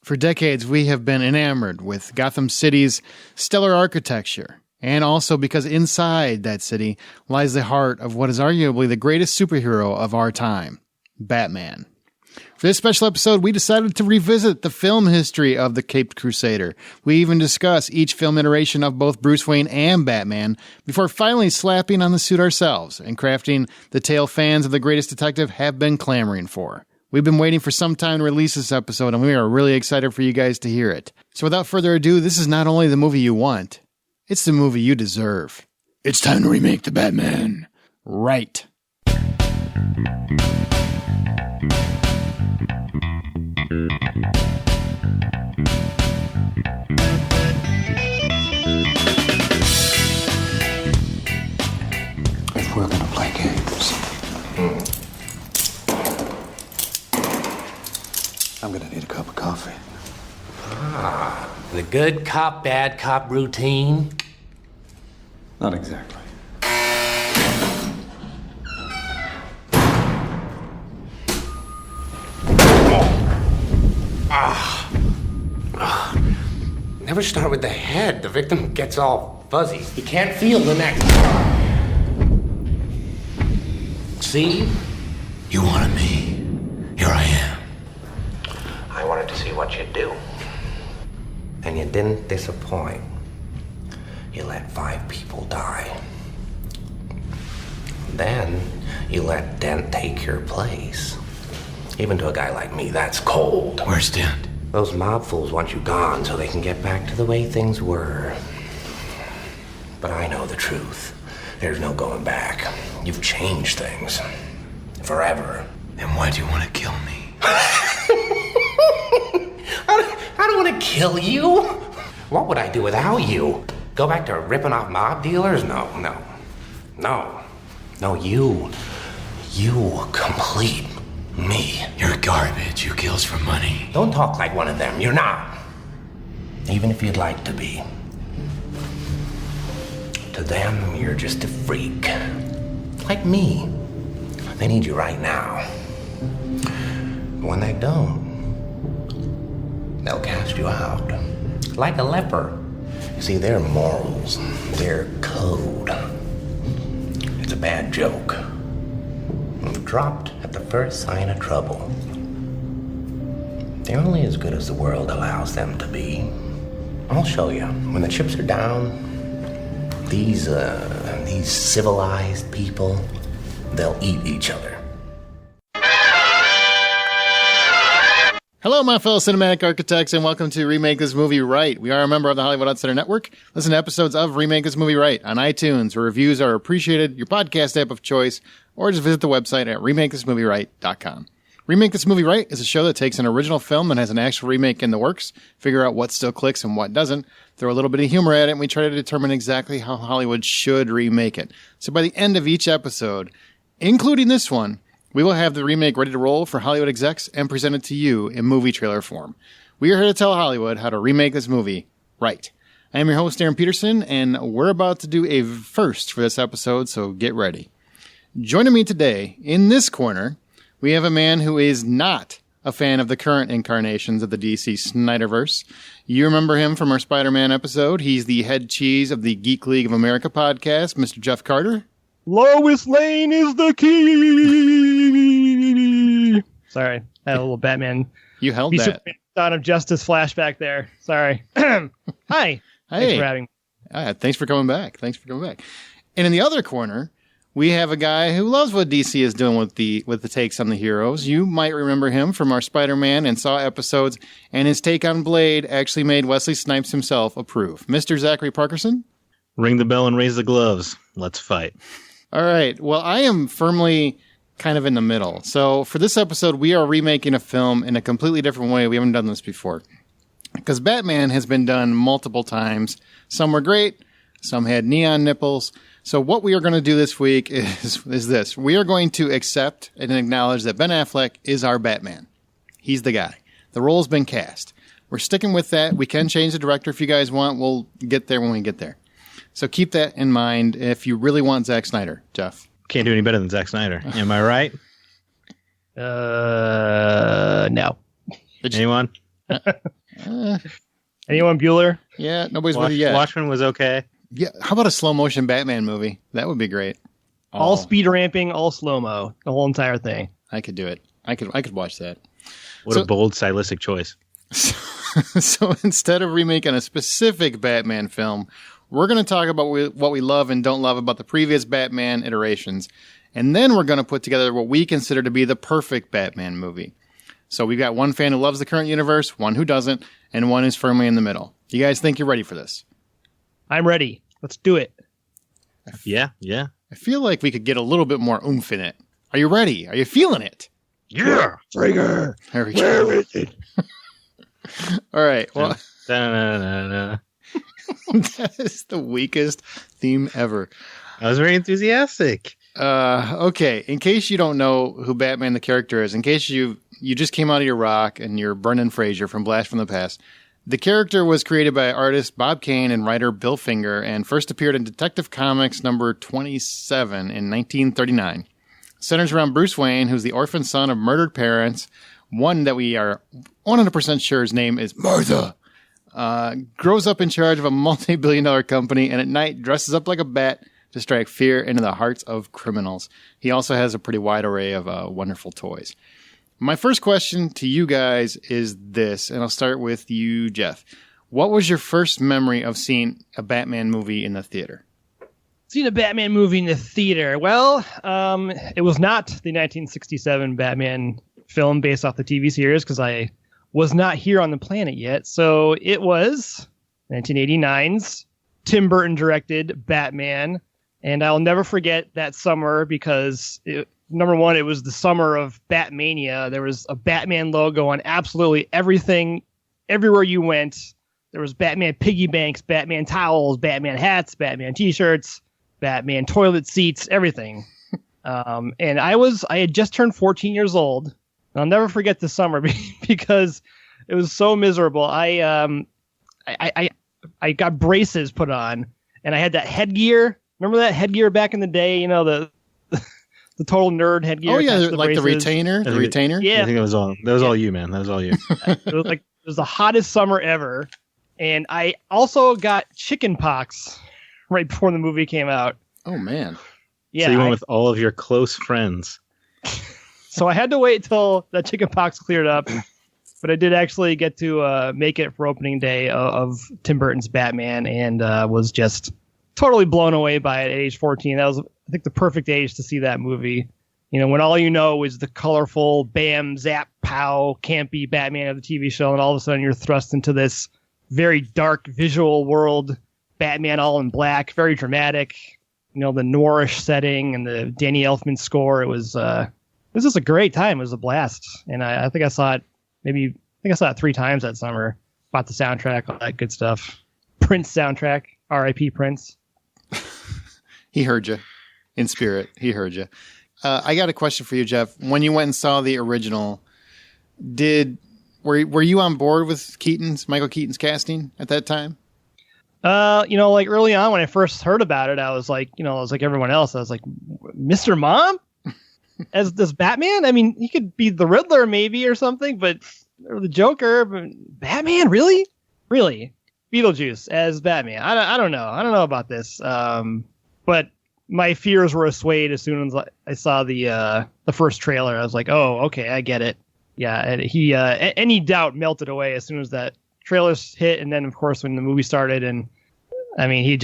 For decades, we have been enamored with Gotham City's stellar architecture, and also because inside that city lies the heart of what is arguably the greatest superhero of our time, Batman. For this special episode, we decided to revisit the film history of the Caped Crusader. We even discuss each film iteration of both Bruce Wayne and Batman before finally slapping on the suit ourselves and crafting the tale fans of the greatest detective have been clamoring for. We've been waiting for some time to release this episode, and we are really excited for you guys to hear it. So without further ado, this is not only the movie you want, it's the movie you deserve. It's time to remake The Batman Right. If we're gonna play games, I'm gonna need a cup of coffee. The good cop, bad cop routine? Not exactly. Never start with the head. The victim gets all fuzzy. You can't feel the neck. See? You wanted me. Here I am. I wanted to see what you'd do. And you didn't disappoint. You let 5 people die. Then you let Dent take your place. Even to a guy like me, that's cold. Where's Dent? Those mob fools want you gone so they can get back to the way things were. But I know the truth. There's no going back. You've changed things. Forever. Then why do you want to kill me? I don't want to kill you. What would I do without you? Go back to ripping off mob dealers? No. No, you complete me. You're garbage. You kills for money. Don't talk like one of them. You're not. Even if you'd like to be. To them, you're just a freak. Like me. They need you right now. But when they don't, they'll cast you out. Like a leper. You see, their morals, their code. It's a bad joke. Dropped at the first sign of trouble. They're only as good as the world allows them to be. I'll show you. When the chips are down, these civilized people, they'll eat each other. Hello, my fellow cinematic architects, and welcome to Remake This Movie Right. We are a member of the Hollywood Outsider Network. Listen to episodes of Remake This Movie Right on iTunes, where reviews are appreciated, your podcast app of choice, or just visit the website at remakethismovie.right.com. Remake This Movie Right is a show that takes an original film and has an actual remake in the works, figure out what still clicks and what doesn't, throw a little bit of humor at it, and we try to determine exactly how Hollywood should remake it. So by the end of each episode, including this one, we will have the remake ready to roll for Hollywood execs and present it to you in movie trailer form. We are here to tell Hollywood how to remake this movie right. I am your host, Aaron Peterson, and we're about to do a first for this episode, so get ready. Joining me today, in this corner, we have a man who is not a fan of the current incarnations of the DC Snyderverse. You remember him from our Spider-Man episode. He's the head cheese of the Geek League of America podcast, Mr. Jeff Carter. Lois Lane is the key. Sorry, I had a little Batman. You held that. Dawn of Justice flashback there. Sorry. Hi. Hey. Thanks for having me. Thanks for coming back. And in the other corner, we have a guy who loves what DC is doing with the takes on the heroes. You might remember him from our Spider-Man and Saw episodes, and his take on Blade actually made Wesley Snipes himself approve. Mr. Zachary Parkerson? Ring the bell and raise the gloves. Let's fight. All right. Well, I am firmly kind of in the middle. So for this episode, we are remaking a film in a completely different way. We haven't done this before. Because Batman has been done multiple times. Some were great. Some had neon nipples. So what we are going to do this week is this. We are going to accept and acknowledge that Ben Affleck is our Batman. He's the guy. The role's been cast. We're sticking with that. We can change the director if you guys want. We'll get there when we get there. So keep that in mind if you really want Zack Snyder, Jeff. Can't do any better than Zack Snyder. Am I right? No. Anyone? Anyone Bueller? Yeah, nobody's with you yet. Watchmen was okay. Yeah, how about a slow motion Batman movie? That would be great. All speed ramping, all slow mo, the whole entire thing. I could do it. I could watch that. What a bold stylistic choice. So instead of remaking a specific Batman film, we're going to talk about what we love and don't love about the previous Batman iterations. And then we're going to put together what we consider to be the perfect Batman movie. So we've got one fan who loves the current universe, one who doesn't, and one who's firmly in the middle. You guys think you're ready for this? I'm ready. Let's do it. Yeah. I feel like we could get a little bit more oomph in it. Are you ready? Are you feeling it? Yeah. Trigger. There we go. Where is it? All right. Well, Da-na-na-na. that is the weakest theme ever. I was very enthusiastic. Okay. In case you don't know who Batman the character is, in case you just came out of your rock and you're Brendan Fraser from Blast from the Past, the character was created by artist Bob Kane and writer Bill Finger and first appeared in Detective Comics number 27 in 1939. Centers around Bruce Wayne, who's the orphan son of murdered parents, one that we are 100% sure his name is Martha. Grows up in charge of a multi-billion-dollar company and at night dresses up like a bat to strike fear into the hearts of criminals. He also has a pretty wide array of wonderful toys. My first question to you guys is this, and I'll start with you, Jeff. What was your first memory of seeing a Batman movie in the theater? Seen a Batman movie in the theater. Well, it was not the 1967 Batman film based off the TV series because I was not here on the planet yet. So it was 1989's Tim Burton directed Batman. And I'll never forget that summer because, number one, it was the summer of Batmania. There was a Batman logo on absolutely everything, everywhere you went. There was Batman piggy banks, Batman towels, Batman hats, Batman t-shirts, Batman toilet seats, everything. And I had just turned 14 years old. And I'll never forget this summer because it was so miserable. I got braces put on and I had that headgear. Remember that headgear back in the day? You know, the total nerd headgear. Oh yeah, like the retainer. The retainer. Yeah, I think that was all you, man. That was all you. It was the hottest summer ever, and I also got chicken pox right before the movie came out. Oh man. Yeah. So you went with all of your close friends. So I had to wait till that chicken pox cleared up, but I did actually get to make it for opening day of Tim Burton's Batman, and was just totally blown away by it at age 14. That was, I think, the perfect age to see that movie. You know, when all you know is the colorful, bam, zap, pow, campy Batman of the TV show, and all of a sudden you're thrust into this very dark visual world, Batman all in black, very dramatic. You know, the noirish setting and the Danny Elfman score. It was just a great time. It was a blast. And I think I saw it I saw it 3 times that summer. Bought the soundtrack, all that good stuff. Prince soundtrack, R.I.P. Prince. He heard you in spirit. He heard you. I got a question for you, Jeff. When you went and saw the original, were you on board with Michael Keaton's casting at that time? You know, like early on when I first heard about it, I was like everyone else. I was like, Mr. Mom as this Batman? I mean, he could be the Riddler maybe or something, or the Joker, but Batman, really? Beetlejuice as Batman. I don't know. I don't know about this. But my fears were assuaged as soon as I saw the first trailer. I was like, oh, okay, I get it. Yeah, and any doubt melted away as soon as that trailer hit, and then of course when the movie started, and I mean,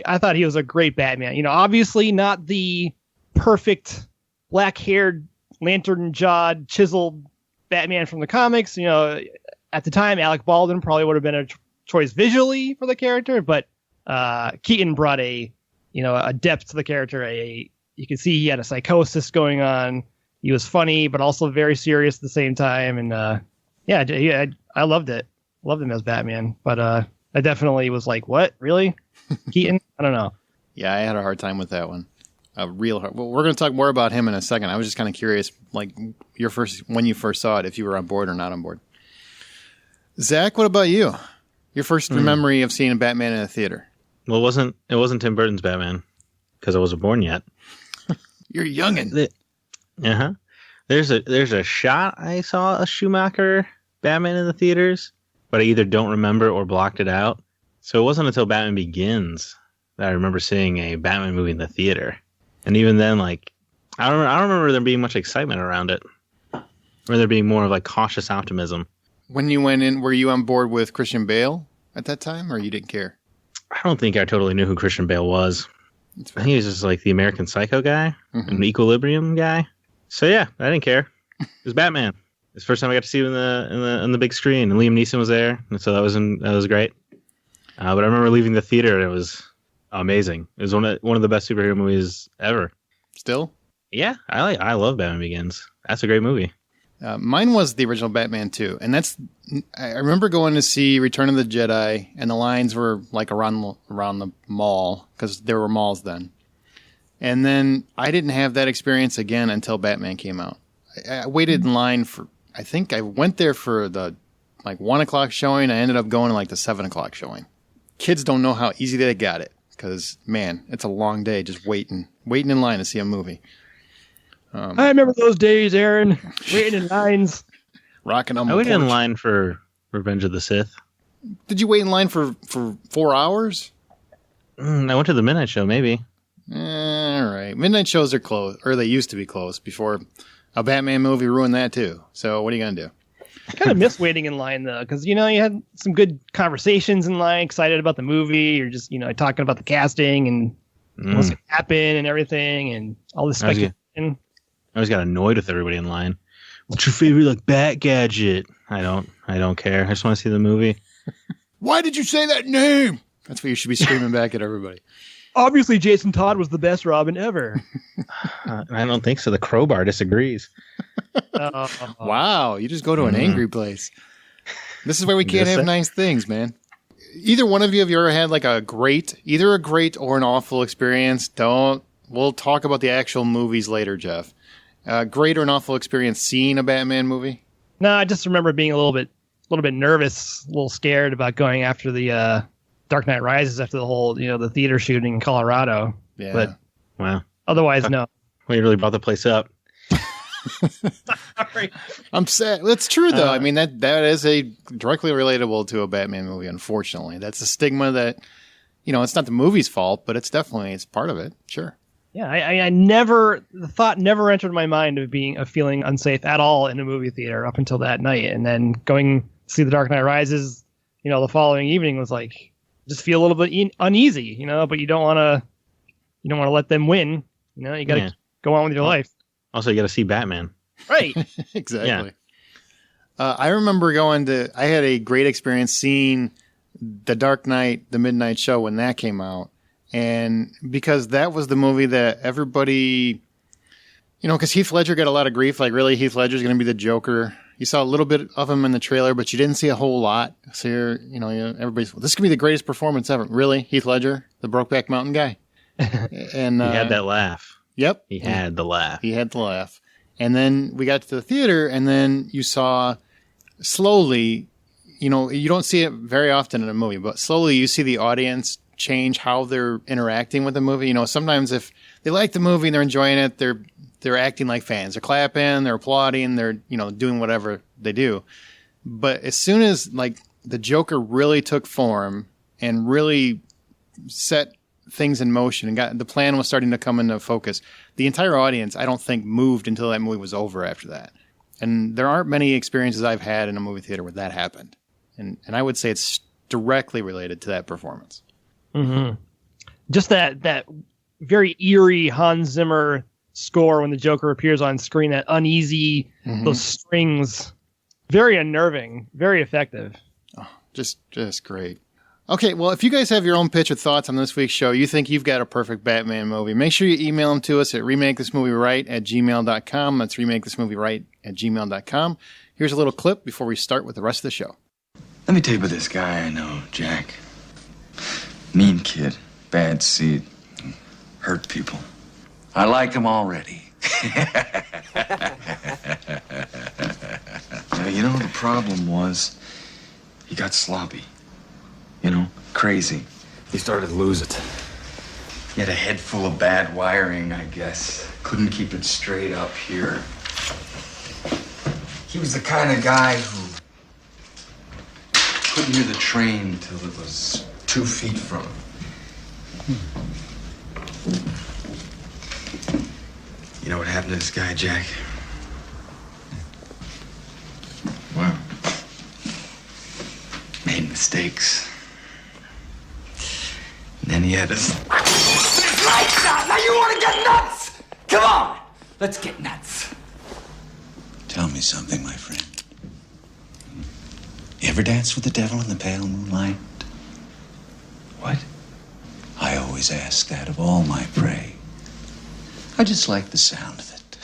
I thought he was a great Batman. You know, obviously not the perfect black-haired, lantern-jawed, chiseled Batman from the comics. You know, at the time, Alec Baldwin probably would have been a choice visually for the character, but Keaton brought a depth to the character. You could see he had a psychosis going on. He was funny, but also very serious at the same time. And I loved it. Loved him as Batman. But I definitely was like, what? Really? Keaton? I don't know. Yeah, I had a hard time with that one. Well, we're going to talk more about him in a second. I was just kind of curious, like when you first saw it, if you were on board or not on board. Zach, what about you? Your first memory of seeing a Batman in a theater? Well, it wasn't Tim Burton's Batman because I wasn't born yet. You're youngin'. There's a shot I saw a Schumacher Batman in the theaters, but I either don't remember or blocked it out. So it wasn't until Batman Begins that I remember seeing a Batman movie in the theater. And even then, like, I don't remember there being much excitement around it. Or there being more of like cautious optimism. When you went in, were you on board with Christian Bale at that time, or you didn't care? I don't think I totally knew who Christian Bale was. I think he was just like the American Psycho guy, an Equilibrium guy. So yeah, I didn't care. It was Batman. It's the first time I got to see him in the big screen, and Liam Neeson was there, and so that was great. But I remember leaving the theater, and it was amazing. It was one of the best superhero movies ever. Still? Yeah, I love Batman Begins. That's a great movie. Mine was the original Batman 2, and I remember going to see Return of the Jedi, and the lines were like around the mall, because there were malls then. And then I didn't have that experience again until Batman came out. I waited in line I think I went there for the like 1 o'clock showing. I ended up going to like the 7 o'clock showing. Kids don't know how easy they got it, because man, it's a long day just waiting in line to see a movie. I remember those days, Aaron. Waiting in lines. Rocking on the I waited porch. in line for Revenge of the Sith. Did you wait in line for 4 hours? I went to the midnight show, maybe. All right. Midnight shows are closed, or they used to be closed before a Batman movie ruined that too. So what are you going to do? I kind of miss waiting in line, though, because, you had some good conversations in line, excited about the movie. You're just, talking about the casting and what's going to happen and everything and all this speculation. I always got annoyed with everybody in line. What's your favorite like bat gadget? I don't care. I just want to see the movie. Why did you say that name? That's what you should be screaming back at everybody. Obviously, Jason Todd was the best Robin ever. I don't think so. The Crowbar disagrees. Wow, you just go to an angry place. This is why we can't have nice things, man. Either one of you, have you ever had like either a great or an awful experience? We'll talk about the actual movies later, Jeff. Great or an awful experience seeing a Batman movie? No, I just remember being a little bit nervous, a little scared about going after the Dark Knight Rises after the whole, the theater shooting in Colorado. Yeah. But wow. Otherwise, no. Well, you really brought the place up. Sorry. I'm sad. That's true, though. I mean, that is directly relatable to a Batman movie, unfortunately. That's a stigma that, it's not the movie's fault, but it's part of it. Sure. Yeah, the thought never entered my mind of feeling unsafe at all in a movie theater up until that night. And then going to see The Dark Knight Rises, the following evening was like, just feel a little bit uneasy, but you don't want to let them win. You got to go on with your life. Also, you got to see Batman. Right. Exactly. Yeah. I remember I had a great experience seeing The Dark Knight, the midnight show when that came out. And because that was the movie that everybody, because Heath Ledger got a lot of grief, like really Heath Ledger's going to be the Joker. You saw a little bit of him in the trailer, but you didn't see a whole lot. So everybody's, this could be the greatest performance ever. Really? Heath Ledger, the Brokeback Mountain guy? And he had that laugh. Yep. He had the laugh. He had the laugh. And then we got to the theater, and then you saw slowly, you don't see it very often in a movie, but slowly you see the audience change how they're interacting with the movie. Sometimes if they like the movie and they're enjoying it, they're acting like fans. They're clapping, they're applauding, they're, doing whatever they do. But as soon as like the Joker really took form and really set things in motion and the plan was starting to come into focus, the entire audience, I don't think, moved until that movie was over after that. And there aren't many experiences I've had in a movie theater where that happened. And I would say it's directly related to that performance. Mm-hmm. Just that very eerie Hans Zimmer score when the Joker appears on screen, that uneasy, those strings, very unnerving, very effective. Oh, just great. Okay, well, if you guys have your own pitch or thoughts on this week's show, you think you've got a perfect Batman movie, make sure you email them to us at remakethismovieright@gmail.com. That's remakethismovieright@gmail.com. Here's a little clip before we start with the rest of the show. Let me tell you about this guy I know, Jack. Mean kid, bad seed, hurt people. I like him already. Now, the problem was he got sloppy. Crazy. He started to lose it. He had a head full of bad wiring, I guess. Couldn't keep it straight up here. He was the kind of guy who couldn't hear the train till it was 2 feet from him. You know what happened to this guy, Jack? Well, made mistakes. And then he had us. Lights out! Now you want to get nuts! Come on! Let's get nuts. Tell me something, my friend. You ever dance with the devil in the pale moonlight? What? I always ask that of all my prey. I just like the sound of it.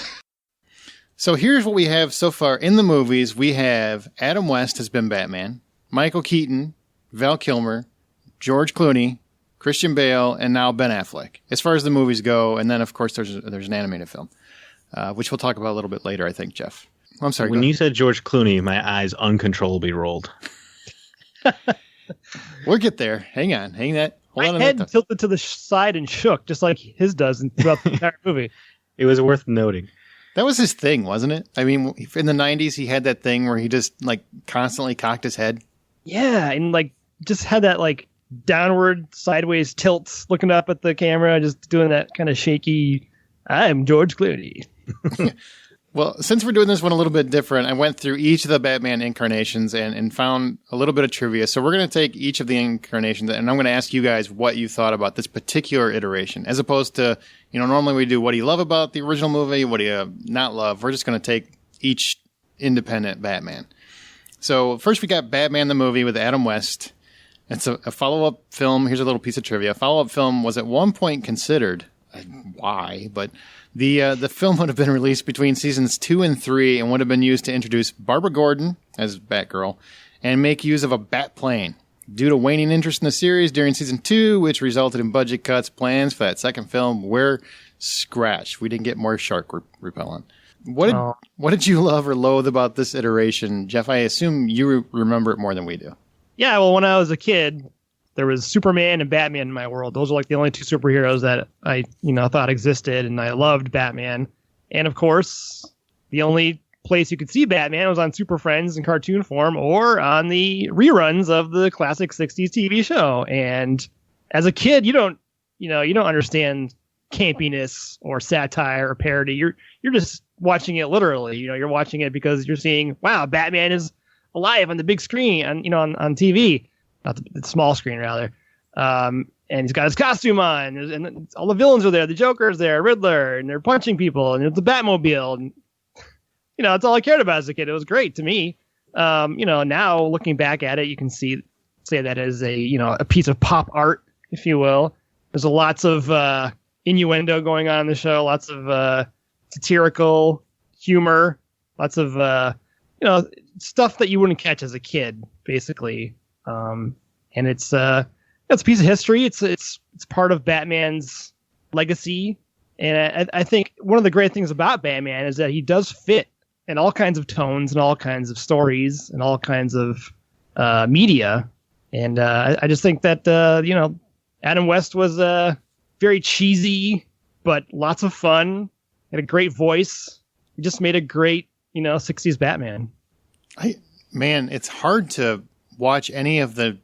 So here's what we have so far in the movies. We have Adam West has been Batman, Michael Keaton, Val Kilmer, George Clooney, Christian Bale, and now Ben Affleck, as far as the movies go. And then, of course, there's an animated film, which we'll talk about a little bit later, I think, Jeff. I'm sorry. When you said George Clooney, my eyes uncontrollably rolled. We'll get there. Hang on. Hold on. My head tilted to the side and shook, just like his does throughout the entire movie. It was worth noting. That was his thing, wasn't it? I mean, in the 90s, he had that thing where he just like constantly cocked his head. Yeah, and like just had that like downward, sideways tilt, looking up at the camera, just doing that kind of shaky, I'm George Clooney. Well, since we're doing this one a little bit different, I went through each of the Batman incarnations and found a little bit of trivia. So we're going to take each of the incarnations, and I'm going to ask you guys what you thought about this particular iteration, as opposed to, normally we do what do you love about the original movie, what do you not love. We're just going to take each independent Batman. So first we got Batman the movie with Adam West. It's a follow-up film. Here's a little piece of trivia. A follow-up film was at one point considered, why, but the film would have been released between seasons 2 and 3 and would have been used to introduce Barbara Gordon as Batgirl and make use of a bat plane. Due to waning interest in the series during season 2, which resulted in budget cuts, plans for that second film were scratched. We didn't get more shark repellent. What did you love or loathe about this iteration? Jeff, I assume you remember it more than we do. Yeah, well, when I was a kid, there was Superman and Batman in my world. Those are like the only two superheroes that I, thought existed, and I loved Batman. And of course, the only place you could see Batman was on Super Friends in cartoon form or on the reruns of the classic 60s TV show. And as a kid, you don't understand campiness or satire or parody. You're just watching it literally. You're watching it because you're seeing, wow, Batman is alive on the big screen on TV. Not the small screen, rather. And he's got his costume on, and all the villains are there. The Joker's there, Riddler, and they're punching people, and there's the Batmobile. And, that's all I cared about as a kid. It was great to me. Now looking back at it, you can say that as a piece of pop art, if you will. There's lots of innuendo going on in the show, lots of satirical humor, lots of stuff that you wouldn't catch as a kid, basically. And it's a piece of history. It's part of Batman's legacy. And I think one of the great things about Batman is that he does fit in all kinds of tones and all kinds of stories and all kinds of media. And I just think that, Adam West was very cheesy, but lots of fun, had a great voice. He just made a great, 60s Batman. It's hard to watch any of the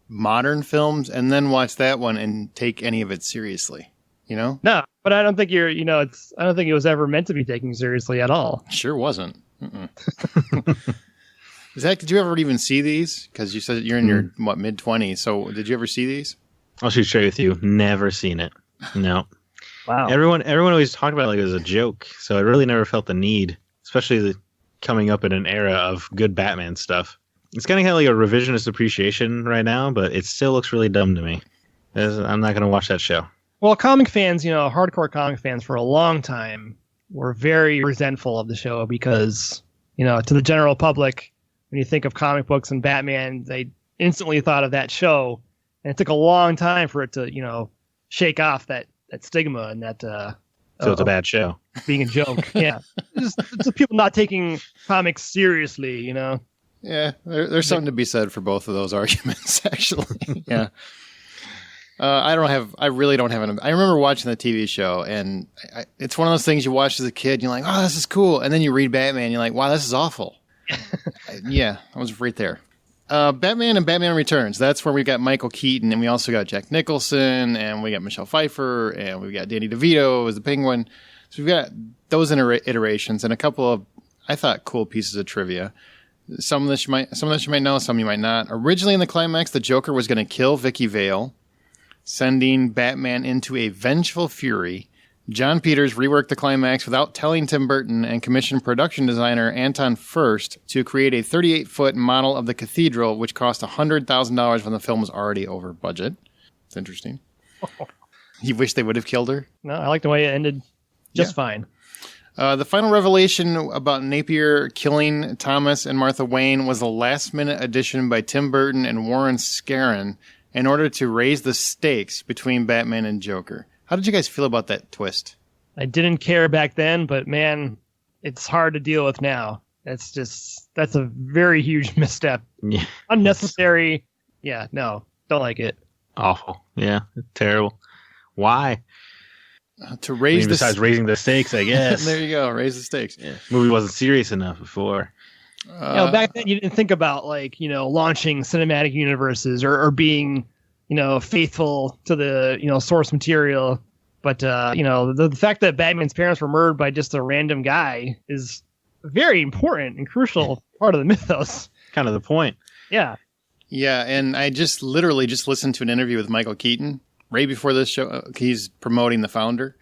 modern films and then watch that one and take any of it seriously, No, but I don't think I don't think it was ever meant to be taken seriously at all. Sure wasn't. Zach, did you ever even see these? Because you said you're in your mid-20s. So did you ever see these? I'll shoot straight with you. Never seen it. No. Wow. Everyone always talked about it like it was a joke. So I really never felt the need, especially coming up in an era of good Batman stuff. It's kind of like a revisionist appreciation right now, but it still looks really dumb to me. I'm not going to watch that show. Well, comic fans, hardcore comic fans for a long time were very resentful of the show because, to the general public, when you think of comic books and Batman, they instantly thought of that show. And it took a long time for it to, shake off that stigma and that. So it's a bad show. Being a joke. Yeah. It's people not taking comics seriously, Yeah, there's something to be said for both of those arguments, actually. Yeah. I really don't have I remember watching the TV show, and it's one of those things you watch as a kid, and you're like, oh, this is cool. And then you read Batman, and you're like, wow, this is awful. Yeah, I was right there. Batman and Batman Returns. That's where we got Michael Keaton, and we also got Jack Nicholson, and we got Michelle Pfeiffer, and we got Danny DeVito as the Penguin. So we've got those iterations and a couple of, I thought, cool pieces of trivia. Some of this you might know, some you might not. Originally in the climax, the Joker was going to kill Vicky Vale, sending Batman into a vengeful fury. John Peters reworked the climax without telling Tim Burton and commissioned production designer Anton Furst to create a 38-foot model of the cathedral, which cost $100,000 when the film was already over budget. It's interesting. You wish they would have killed her? No, I like the way it ended just fine. The final revelation about Napier killing Thomas and Martha Wayne was a last-minute addition by Tim Burton and Warren Scarron in order to raise the stakes between Batman and Joker. How did you guys feel about that twist? I didn't care back then, but man, it's hard to deal with now. That's a very huge misstep. Yeah. Unnecessary. Yeah, no, don't like it. Awful. Yeah, terrible. Why? To raise besides raising the stakes, I guess. There you go, raise the stakes. Yeah. Movie wasn't serious enough before. Back then you didn't think about launching cinematic universes or being faithful to the source material, but the fact that Batman's parents were murdered by just a random guy is a very important and crucial part of the mythos. Kind of the point. Yeah. Yeah, and I literally just listened to an interview with Michael Keaton right before this show. He's promoting The Founder,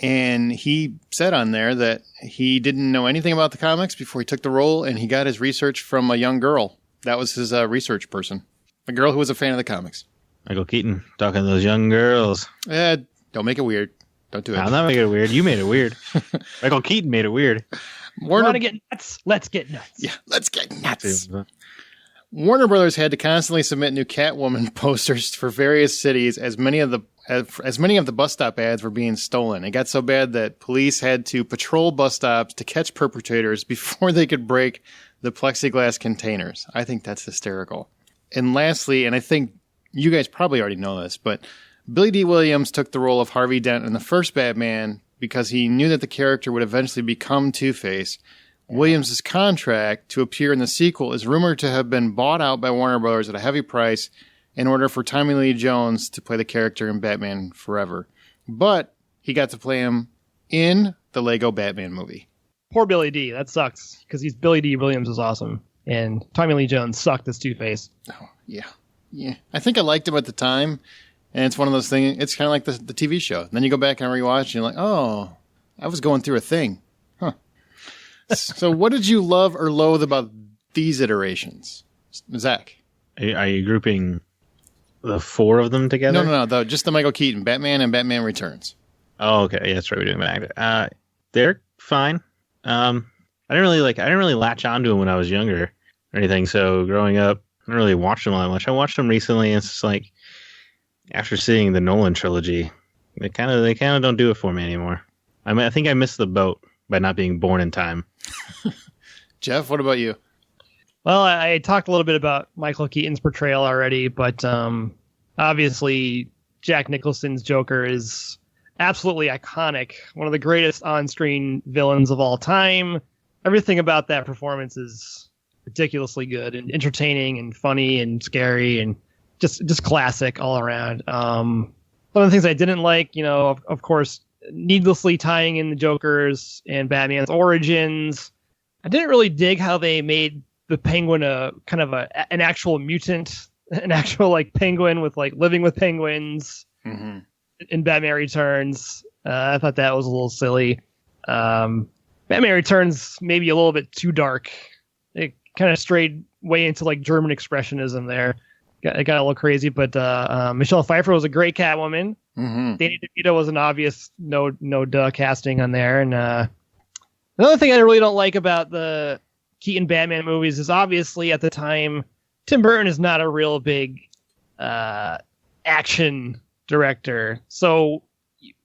and he said on there that he didn't know anything about the comics before he took the role, and he got his research from a young girl. That was his research person, a girl who was a fan of the comics. Michael Keaton talking to those young girls. Don't make it weird. Don't do it. I'm not making it weird. You made it weird. Michael Keaton made it weird. Want to get nuts? Let's get nuts. Yeah, let's get nuts. Warner Brothers had to constantly submit new Catwoman posters for various cities as many of the bus stop ads were being stolen. It got so bad that police had to patrol bus stops to catch perpetrators before they could break the plexiglass containers. I think that's hysterical. And lastly, and I think you guys probably already know this, but Billy D. Williams took the role of Harvey Dent in the first Batman because he knew that the character would eventually become Two-Face. Williams' contract to appear in the sequel is rumored to have been bought out by Warner Brothers at a heavy price in order for Tommy Lee Jones to play the character in Batman Forever. But he got to play him in the Lego Batman movie. Poor Billy D. That sucks because Billy D. Williams is awesome. And Tommy Lee Jones sucked as Two-Face. Oh, yeah. Yeah. I think I liked him at the time. And it's one of those things, it's kind of like the TV show. And then you go back and rewatch and you're like, oh, I was going through a thing. Huh. So what did you love or loathe about these iterations? Zach? Are you grouping the four of them together? No, just the Michael Keaton, Batman and Batman Returns. Oh, okay. Yeah, that's right. We're doing that. They're fine. I didn't really latch onto them when I was younger or anything. So growing up, I didn't really watch them all that much. I watched them recently, and it's just like after seeing the Nolan trilogy, they kind of don't do it for me anymore. I think I missed the boat by not being born in time. Jeff, what about you? Well, I talked a little bit about Michael Keaton's portrayal already, but obviously Jack Nicholson's Joker is absolutely iconic. One of the greatest on-screen villains of all time. Everything about that performance is ridiculously good and entertaining and funny and scary and just classic all around. One of the things I didn't like, of course, needlessly tying in the Joker's and Batman's origins. I didn't really dig how they made the Penguin a kind of an actual mutant, an actual penguin with living with penguins in Batman Returns. I thought that was a little silly. Batman Returns maybe a little bit too dark. It kind of strayed way into German expressionism there. It got a little crazy, but Michelle Pfeiffer was a great Catwoman. Danny DeVito was an obvious no duh casting on there. And another thing I really don't like about the Keaton Batman movies is obviously at the time Tim Burton is not a real big action director, so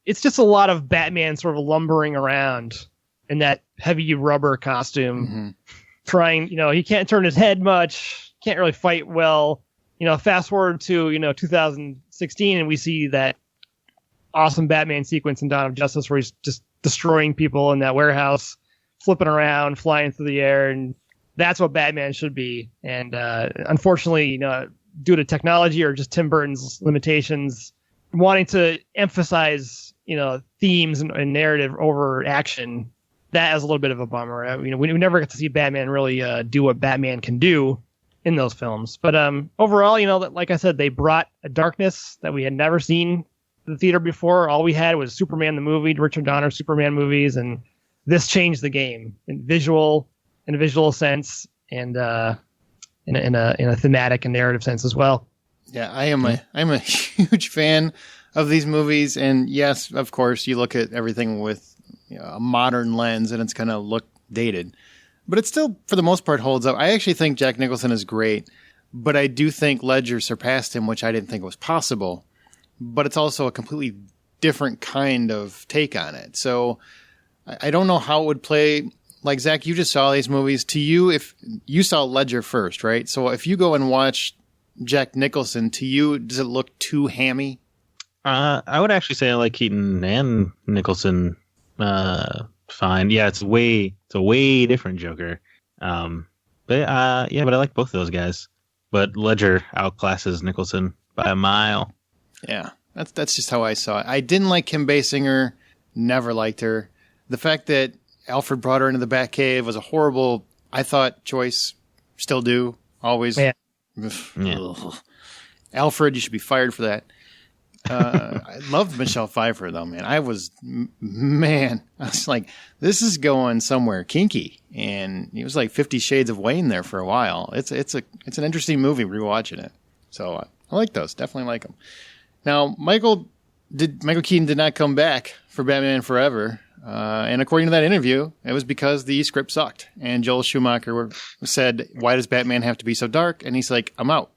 it's just a lot of Batman sort of lumbering around in that heavy rubber costume, trying. He can't turn his head much, can't really fight well. Fast forward to 2016, and we see that awesome Batman sequence in Dawn of Justice where he's just destroying people in that warehouse, flipping around, flying through the air, and that's what Batman should be. And unfortunately, due to technology or just Tim Burton's limitations, wanting to emphasize, themes and narrative over action, that is a little bit of a bummer. We never get to see Batman really do what Batman can do in those films. But overall, like I said, they brought a darkness that we had never seen in the theater before. All we had was Superman the movie, Richard Donner Superman movies, and this changed the game in a visual sense and in a thematic and narrative sense as well. Yeah, I'm a huge fan of these movies, and yes, of course, you look at everything with a modern lens, and it's going to look dated, but it still, for the most part, holds up. I actually think Jack Nicholson is great, but I do think Ledger surpassed him, which I didn't think was possible. But it's also a completely different kind of take on it. So I don't know how it would play. Like, Zach, you just saw these movies. To you, if you saw Ledger first, right? So if you go and watch Jack Nicholson, to you, does it look too hammy? I would actually say I like Keaton and Nicholson fine. Yeah, it's a way different Joker. But I like both of those guys. But Ledger outclasses Nicholson by a mile. Yeah, that's just how I saw it. I didn't like Kim Basinger, never liked her. The fact that Alfred brought her into the Batcave was a horrible, I thought, choice. Still do, always. Yeah. Ugh. Alfred, you should be fired for that. I loved Michelle Pfeiffer, though, man. I was like, this is going somewhere kinky. And it was like 50 Shades of Wayne there for a while. It's an interesting movie rewatching it. So I like those. Definitely like them. Now, Michael Keaton did not come back for Batman Forever. And according to that interview, it was because the script sucked. And Joel Schumacher said, why does Batman have to be so dark? And he's like, I'm out,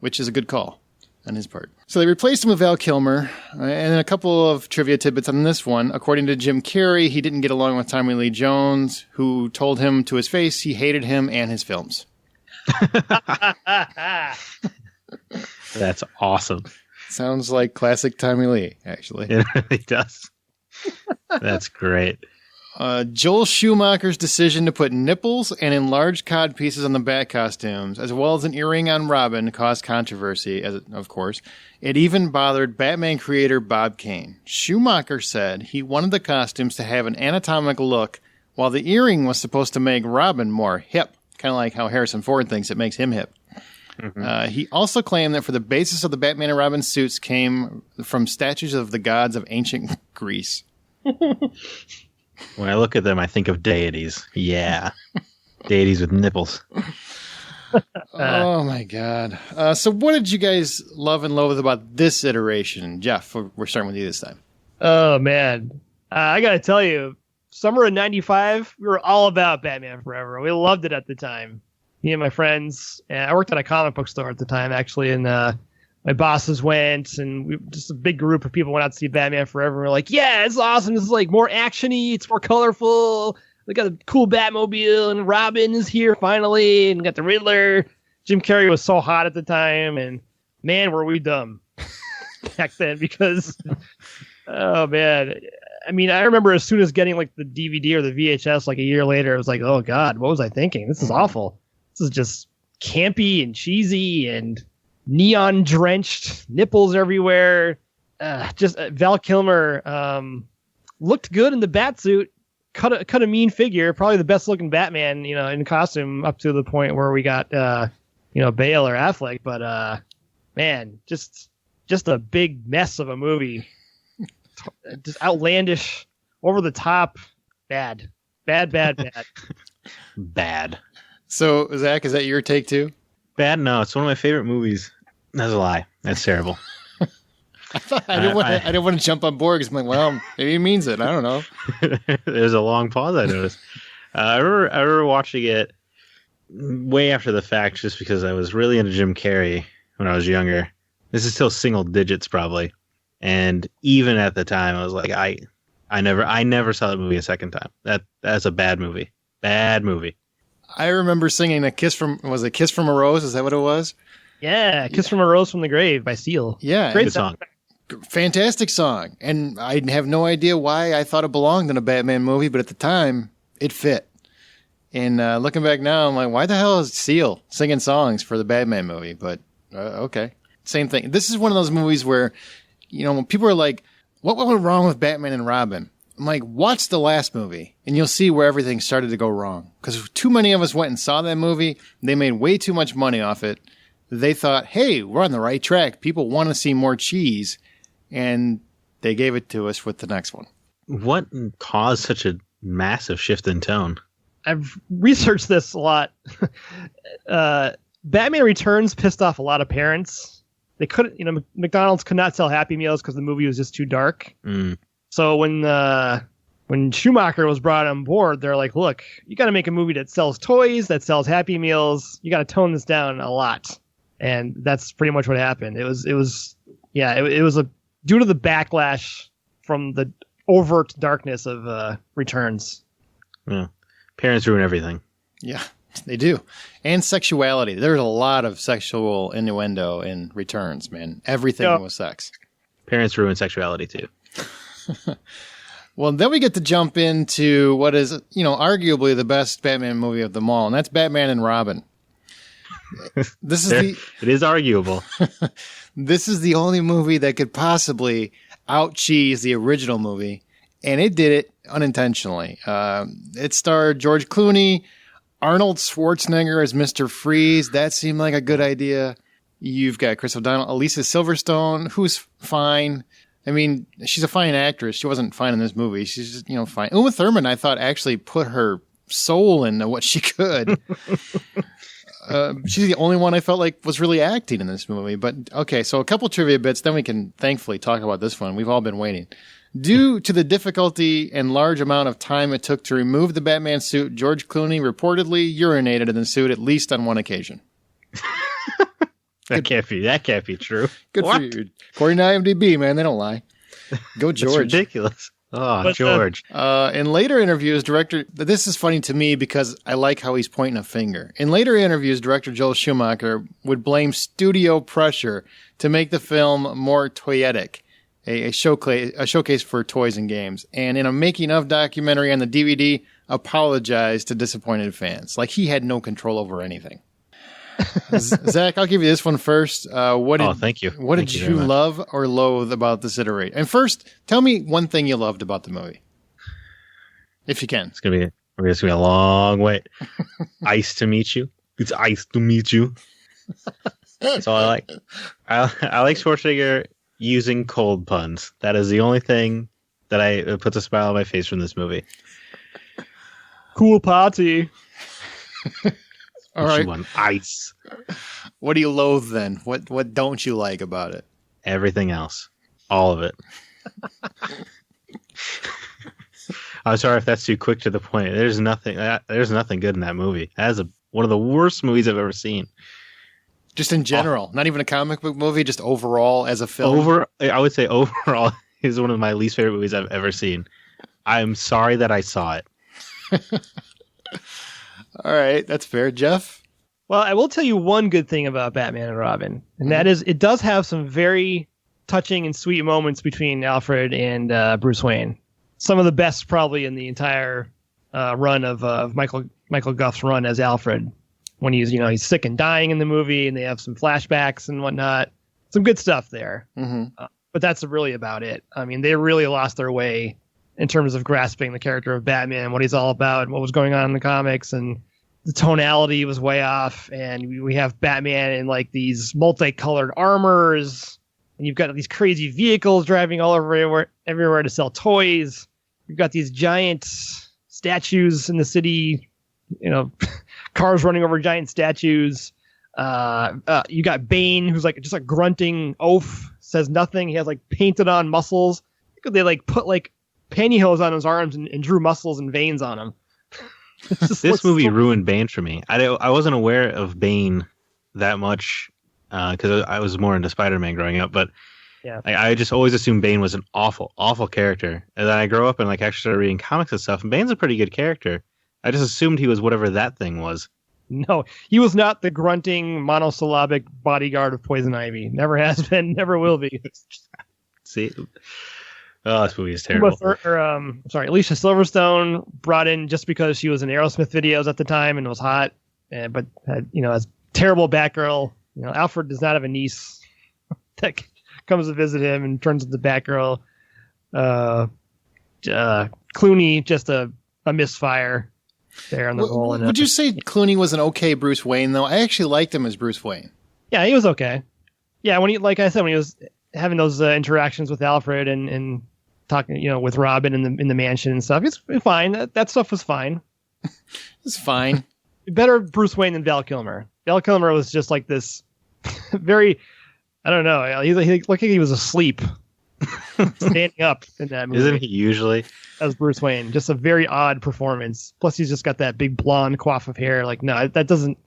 which is a good call on his part. So they replaced him with Val Kilmer. And a couple of trivia tidbits on this one. According to Jim Carrey, he didn't get along with Tommy Lee Jones, who told him to his face he hated him and his films. That's awesome. Sounds like classic Tommy Lee, actually. It really does. That's great. Joel Schumacher's decision to put nipples and enlarged cod pieces on the Bat costumes, as well as an earring on Robin, caused controversy, of course. It even bothered Batman creator Bob Kane. Schumacher said he wanted the costumes to have an anatomical look, while the earring was supposed to make Robin more hip, kind of like how Harrison Ford thinks it makes him hip. Mm-hmm. He also claimed that for the basis of the Batman and Robin suits came from statues of the gods of ancient Greece. When I look at them, I think of deities. Yeah. Deities with nipples. Oh, my God. So what did you guys love and loathe about this iteration? Jeff, we're starting with you this time. Oh, man. I got to tell you, summer of 95, we were all about Batman Forever. We loved it at the time. Me and my friends. And I worked at a comic book store at the time, actually, and my bosses went, and just a big group of people went out to see Batman Forever. And we're like, yeah, it's awesome. This is like more action-y. It's more colorful. We got a cool Batmobile, and Robin is here finally, and got the Riddler. Jim Carrey was so hot at the time, and man, were we dumb back then because, oh man. I mean, I remember as soon as getting like the DVD or the VHS like a year later, it was like, oh God, what was I thinking? This is awful. This is just campy and cheesy and neon drenched, nipples everywhere. Val Kilmer looked good in the Batsuit. Cut a mean figure. Probably the best looking Batman, in costume up to the point where we got Bale or Affleck. But man, just a big mess of a movie. Just outlandish, over the top, bad. Bad. So, Zach, is that your take too? Bad? No, it's one of my favorite movies. That's a lie. That's terrible. I didn't want to jump on board because I'm like, well, maybe he means it. I don't know. There's a long pause, I noticed. I remember watching it way after the fact just because I was really into Jim Carrey when I was younger. This is still single digits probably. And even at the time, I was like, I never saw that movie a second time. That's a bad movie. Bad movie. I remember singing a Kiss from a Rose? Is that what it was? Yeah, Kiss from a Rose from the Grave by Seal. Yeah. Great song. Fantastic song. And I have no idea why I thought it belonged in a Batman movie, but at the time, it fit. And looking back now, I'm like, why the hell is Seal singing songs for the Batman movie? But okay. Same thing. This is one of those movies where, when people are like, what went wrong with Batman and Robin? I'm like, watch the last movie and you'll see where everything started to go wrong. Because too many of us went and saw that movie. They made way too much money off it. They thought, hey, we're on the right track. People want to see more cheese. And they gave it to us with the next one. What caused such a massive shift in tone? I've researched this a lot. Batman Returns pissed off a lot of parents. They couldn't, McDonald's could not sell Happy Meals because the movie was just too dark. So when Schumacher was brought on board, they're like, look, you got to make a movie that sells toys, that sells Happy Meals. You got to tone this down a lot. And that's pretty much what happened. It was due to the backlash from the overt darkness of Returns. Yeah. Parents ruin everything. Yeah, they do. And sexuality. There's a lot of sexual innuendo in Returns, man. Everything was sex. Parents ruin sexuality too. Well, then we get to jump into what is, arguably the best Batman movie of them all, and that's Batman and Robin. It is arguable. This is the only movie that could possibly out-cheese the original movie, and it did it unintentionally. It starred George Clooney, Arnold Schwarzenegger as Mr. Freeze. That seemed like a good idea. You've got Chris O'Donnell, Alicia Silverstone, who's fine. I mean, she's a fine actress. She wasn't fine in this movie. She's just, fine. Uma Thurman, I thought, actually put her soul into what she could. She's the only one I felt like was really acting in this movie. But, okay, so a couple trivia bits, then we can thankfully talk about this one. We've all been waiting. Due to the difficulty and large amount of time it took to remove the Batman suit, George Clooney reportedly urinated in the suit at least on one occasion. That can't be true. Good for you. According to IMDb, man, they don't lie. Go George. That's ridiculous. Oh, George. In later interviews, this is funny to me because I like how he's pointing a finger. In later interviews, director Joel Schumacher would blame studio pressure to make the film more toyetic, a showcase for toys and games. And in a making of documentary on the DVD, apologized to disappointed fans. Like he had no control over anything. Zach, I'll give you this one first. Thank you. What did you love or loathe about this iteration? And first, tell me one thing you loved about the movie, if you can. It's gonna be a long wait. Ice to meet you. It's ice to meet you. That's all I like. I like Schwarzenegger using cold puns. That is the only thing that puts a smile on my face from this movie. Cool party. All right. Ice. What do you loathe then? What don't you like about it? Everything else. All of it. I'm sorry if that's too quick to the point. There's nothing good in that movie. That is one of the worst movies I've ever seen. Just in general, not even a comic book movie, just overall as a film. I would say overall is one of my least favorite movies I've ever seen. I'm sorry that I saw it. All right, that's fair. Jeff? Well, I will tell you one good thing about Batman and Robin, and that is it does have some very touching and sweet moments between Alfred and Bruce Wayne. Some of the best probably in the entire run of Michael Gough's run as Alfred, when he's sick and dying in the movie, and they have some flashbacks and whatnot. Some good stuff there. Mm-hmm. But that's really about it. I mean, they really lost their way in terms of grasping the character of Batman, what he's all about, and what was going on in the comics, and the tonality was way off. And we have Batman in like these multicolored armors, and you've got these crazy vehicles driving all over everywhere to sell toys. You've got these giant statues in the city, cars running over giant statues. You got Bane, who's like just a grunting oaf, says nothing. He has like painted on muscles. They like put like pantyhose on his arms and drew muscles and veins on him. This movie ruined Bane for me. I wasn't aware of Bane that much because I was more into Spider-Man growing up, but yeah, I just always assumed Bane was an awful, awful character. And then I grew up and actually started reading comics and stuff, and Bane's a pretty good character. I just assumed he was whatever that thing was. No, he was not the grunting monosyllabic bodyguard of Poison Ivy. Never has been, never will be. See? Oh, this movie is terrible. Alicia Silverstone brought in just because she was in Aerosmith videos at the time and was hot, but had, as terrible Batgirl. Alfred does not have a niece that comes to visit him and turns into Batgirl. Clooney, just a misfire there on the role. Would you say Clooney was an okay Bruce Wayne, though? I actually liked him as Bruce Wayne. Yeah, he was okay. Yeah, when he was having those interactions with Alfred and talking, with Robin in the mansion and stuff, it's fine. That stuff was fine. It's fine. Better Bruce Wayne than Val Kilmer. Val Kilmer was just like this very, I don't know. He looked like he was asleep, standing up in that movie. Isn't he usually? As Bruce Wayne, just a very odd performance. Plus, he's just got that big blonde coif of hair. Like, no, that doesn't.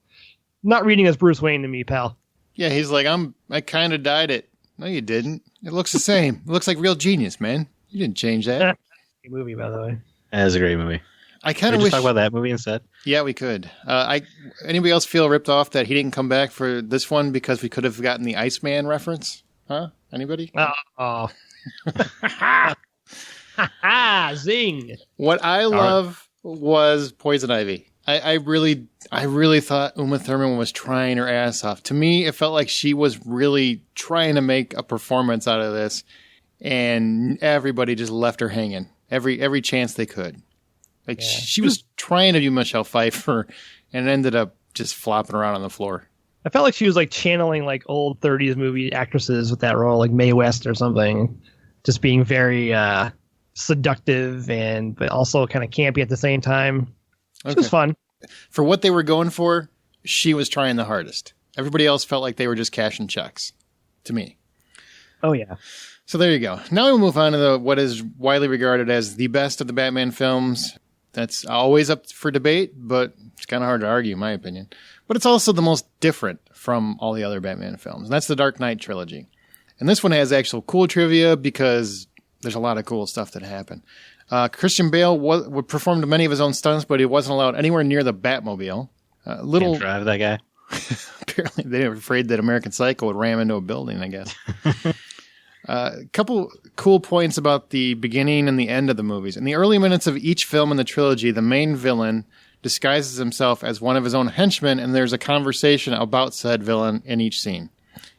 Not reading as Bruce Wayne to me, pal. Yeah, he's like, I kind of dyed it. No, you didn't. It looks the same. It looks like real genius, man. You didn't change that. Great movie, by the way. That is a great movie. I kind of wish. Talk about that movie instead. Yeah, we could. Anybody else feel ripped off that he didn't come back for this one because we could have gotten the Iceman reference? Huh? Anybody? Oh. Zing. What I love was Poison Ivy. I really thought Uma Thurman was trying her ass off. To me, it felt like she was really trying to make a performance out of this, and everybody just left her hanging every chance they could. Like, she was trying to do Michelle Pfeiffer and ended up just flopping around on the floor. I felt like she was like channeling like old 30s movie actresses with that role, like Mae West or something, just being very seductive but also kind of campy at the same time. It was fun. For what they were going for, she was trying the hardest. Everybody else felt like they were just cashing checks, to me. Oh, yeah. So there you go. Now we'll move on to what is widely regarded as the best of the Batman films. That's always up for debate, but it's kind of hard to argue, in my opinion. But it's also the most different from all the other Batman films. And that's the Dark Knight trilogy. And this one has actual cool trivia because there's a lot of cool stuff that happened. Christian Bale would perform many of his own stunts, but he wasn't allowed anywhere near the Batmobile. Can't drive that guy. Apparently, they were afraid that American Psycho would ram into a building, I guess. A couple cool points about the beginning and the end of the movies. In the early minutes of each film in the trilogy, the main villain disguises himself as one of his own henchmen, and there's a conversation about said villain in each scene.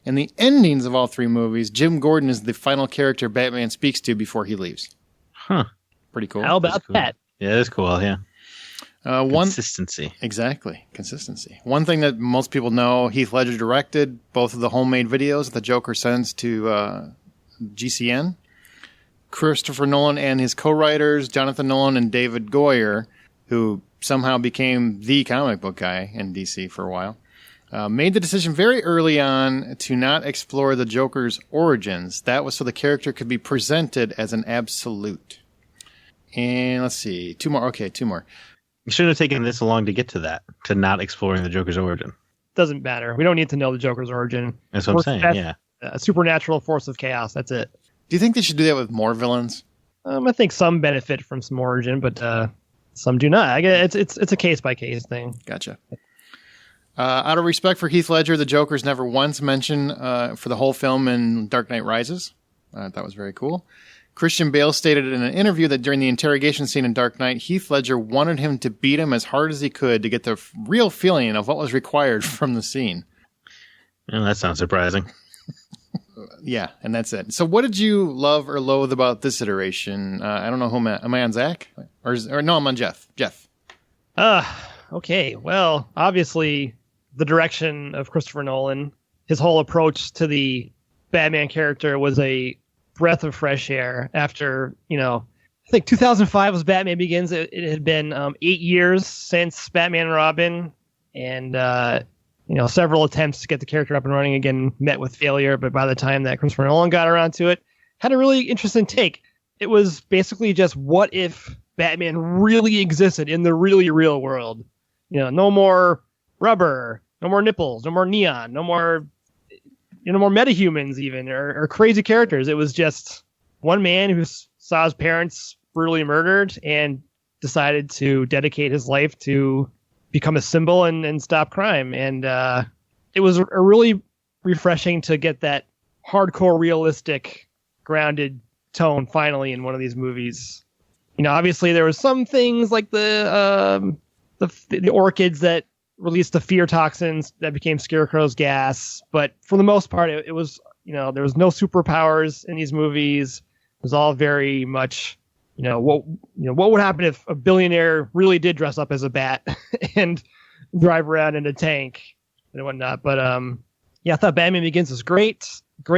In the endings of all three movies, Jim Gordon is the final character Batman speaks to before he leaves. Huh. Pretty cool. How about that? Yeah, that's cool, yeah. Consistency. Exactly. Consistency. One thing that most people know, Heath Ledger directed both of the homemade videos that the Joker sends to GCN. Christopher Nolan and his co-writers, Jonathan Nolan and David Goyer, who somehow became the comic book guy in DC for a while, made the decision very early on to not explore the Joker's origins. That was so the character could be presented as an absolute. And let's see. Two more. You shouldn't have taken this long to get to that, to not exploring the Joker's origin. Doesn't matter. We don't need to know the Joker's origin. That's what I'm saying, yeah. A supernatural force of chaos. That's it. Do you think they should do that with more villains? I think some benefit from some origin, but some do not. I guess it's a case-by-case thing. Gotcha. Out of respect for Heath Ledger, the Joker's never once mentioned for the whole film in Dark Knight Rises. That was very cool. Christian Bale stated in an interview that during the interrogation scene in Dark Knight, Heath Ledger wanted him to beat him as hard as he could to get the real feeling of what was required from the scene. Well, that sounds surprising. Yeah, and that's it. So what did you love or loathe about this iteration? I don't know who am I on Zack? Or no, I'm on Jeff. Okay. Well, obviously the direction of Christopher Nolan, his whole approach to the Batman character was a breath of fresh air after, I think 2005 was Batman Begins. It had been 8 years since Batman and Robin, and several attempts to get the character up and running again met with failure. But by the time that Christopher Nolan got around to it, had a really interesting take. It was basically just, what if Batman really existed in the really real world? No more rubber, no more nipples, no more neon, no more metahumans even, or crazy characters. It was just one man who saw his parents brutally murdered and decided to dedicate his life to become a symbol and stop crime. And it was a really refreshing to get that hardcore, realistic, grounded tone finally in one of these movies. You know, obviously there was some things like the orchids that released the fear toxins that became Scarecrow's gas, but for the most part, it was, you know, there was no superpowers in these movies. It was all very much, what would happen if a billionaire really did dress up as a bat and drive around in a tank and whatnot. But I thought Batman Begins was great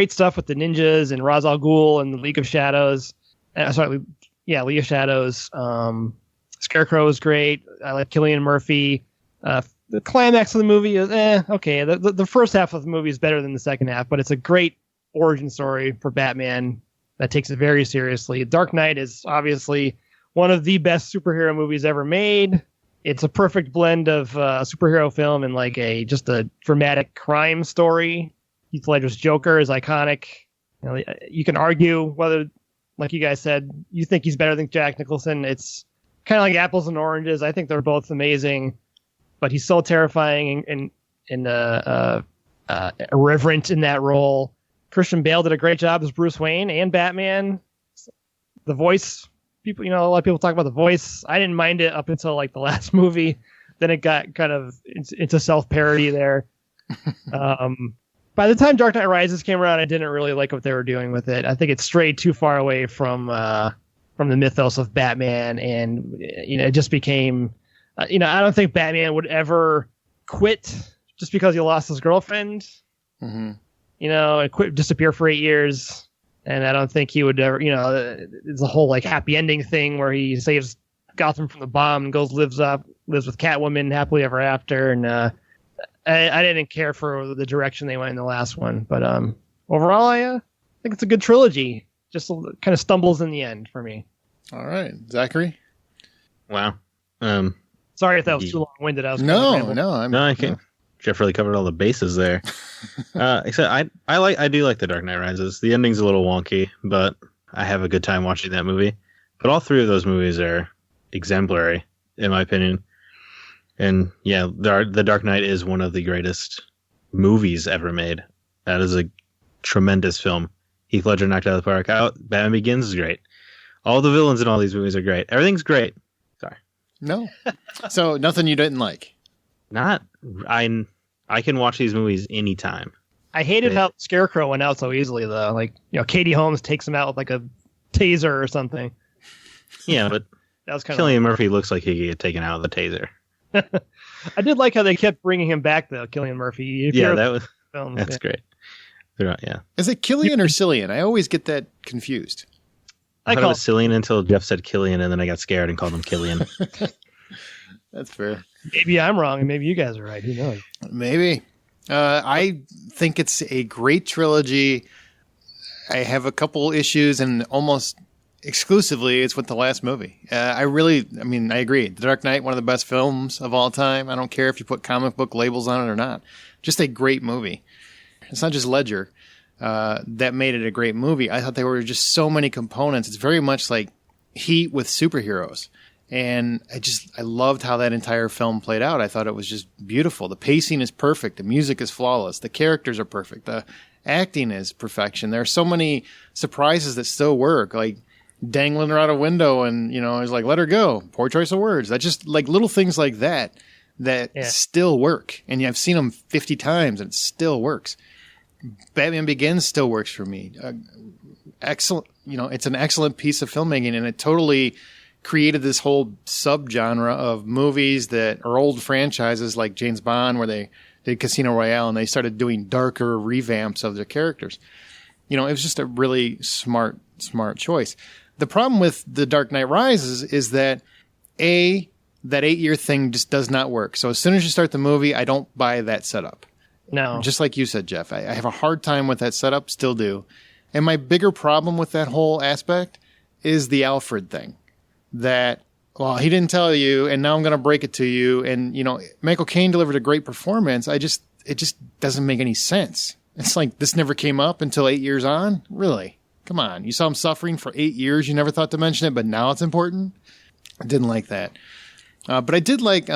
stuff with the ninjas and Ra's al Ghul and the League of Shadows. League of Shadows. Scarecrow was great. I like Cillian Murphy. The climax of the movie is okay. The first half of the movie is better than the second half, but it's a great origin story for Batman that takes it very seriously. Dark Knight is obviously one of the best superhero movies ever made. It's a perfect blend of a superhero film and like just a dramatic crime story. Heath Ledger's Joker is iconic. You can argue whether, like you guys said, you think he's better than Jack Nicholson. It's kind of like apples and oranges. I think they're both amazing, but he's so terrifying and irreverent in that role. Christian Bale did a great job as Bruce Wayne and Batman. The voice, people, a lot of people talk about the voice. I didn't mind it up until like the last movie. Then it got kind of into self-parody there. By the time Dark Knight Rises came around, I didn't really like what they were doing with it. I think it strayed too far away from the mythos of Batman, and it just became. I don't think Batman would ever quit just because he lost his girlfriend. Mm-hmm. And disappear for 8 years. And I don't think he would ever, it's a whole like happy ending thing where he saves Gotham from the bomb and lives with Catwoman happily ever after. And I didn't care for the direction they went in the last one. But overall, I think it's a good trilogy. Just kind of stumbles in the end for me. All right. Zachary? Wow. Sorry if that was too long-winded. I can't. Jeff really covered all the bases there. Except I do like The Dark Knight Rises. The ending's a little wonky, but I have a good time watching that movie. But all three of those movies are exemplary, in my opinion. And yeah, The Dark Knight is one of the greatest movies ever made. That is a tremendous film. Heath Ledger knocked it out of the park. Batman Begins is great. All the villains in all these movies are great. Everything's great. Sorry. No. So nothing you didn't like? I can watch these movies anytime. I hated how Scarecrow went out so easily, though. Like, Katie Holmes takes him out with like a taser or something. Yeah, but that was kind Cillian Murphy looks like he could get taken out with a taser. I did like how they kept bringing him back, though. Cillian Murphy. That's great. Yeah. Is it Killian or Cillian? I always get that confused. I thought it was Cillian until Jeff said Killian, and then I got scared and called him Killian. That's fair. Maybe I'm wrong, and maybe you guys are right. Who knows? Maybe. I think it's a great trilogy. I have a couple issues, and almost exclusively it's with the last movie. I agree. The Dark Knight, one of the best films of all time. I don't care if you put comic book labels on it or not. Just a great movie. It's not just Ledger that made it a great movie. I thought there were just so many components. It's very much like Heat with superheroes. And I loved how that entire film played out. I thought it was just beautiful. The pacing is perfect. The music is flawless. The characters are perfect. The acting is perfection. There are so many surprises that still work, like dangling her out a window and, it's like, let her go. Poor choice of words. That just like little things like that still work. And I've seen them 50 times and it still works. Batman Begins still works for me. Excellent. It's an excellent piece of filmmaking, and it totally created this whole subgenre of movies that are old franchises like James Bond, where they did Casino Royale and they started doing darker revamps of their characters. It was just a really smart choice. The problem with The Dark Knight Rises is that that 8-year thing just does not work. So as soon as you start the movie, I don't buy that setup. No. Just like you said, Jeff, I have a hard time with that setup, still do. And my bigger problem with that whole aspect is the Alfred thing. That, well, he didn't tell you, and now I'm going to break it to you. And, Michael Caine delivered a great performance. It just doesn't make any sense. It's like this never came up until 8 years on? Really? Come on. You saw him suffering for 8 years. You never thought to mention it, but now it's important? I didn't like that. But I did like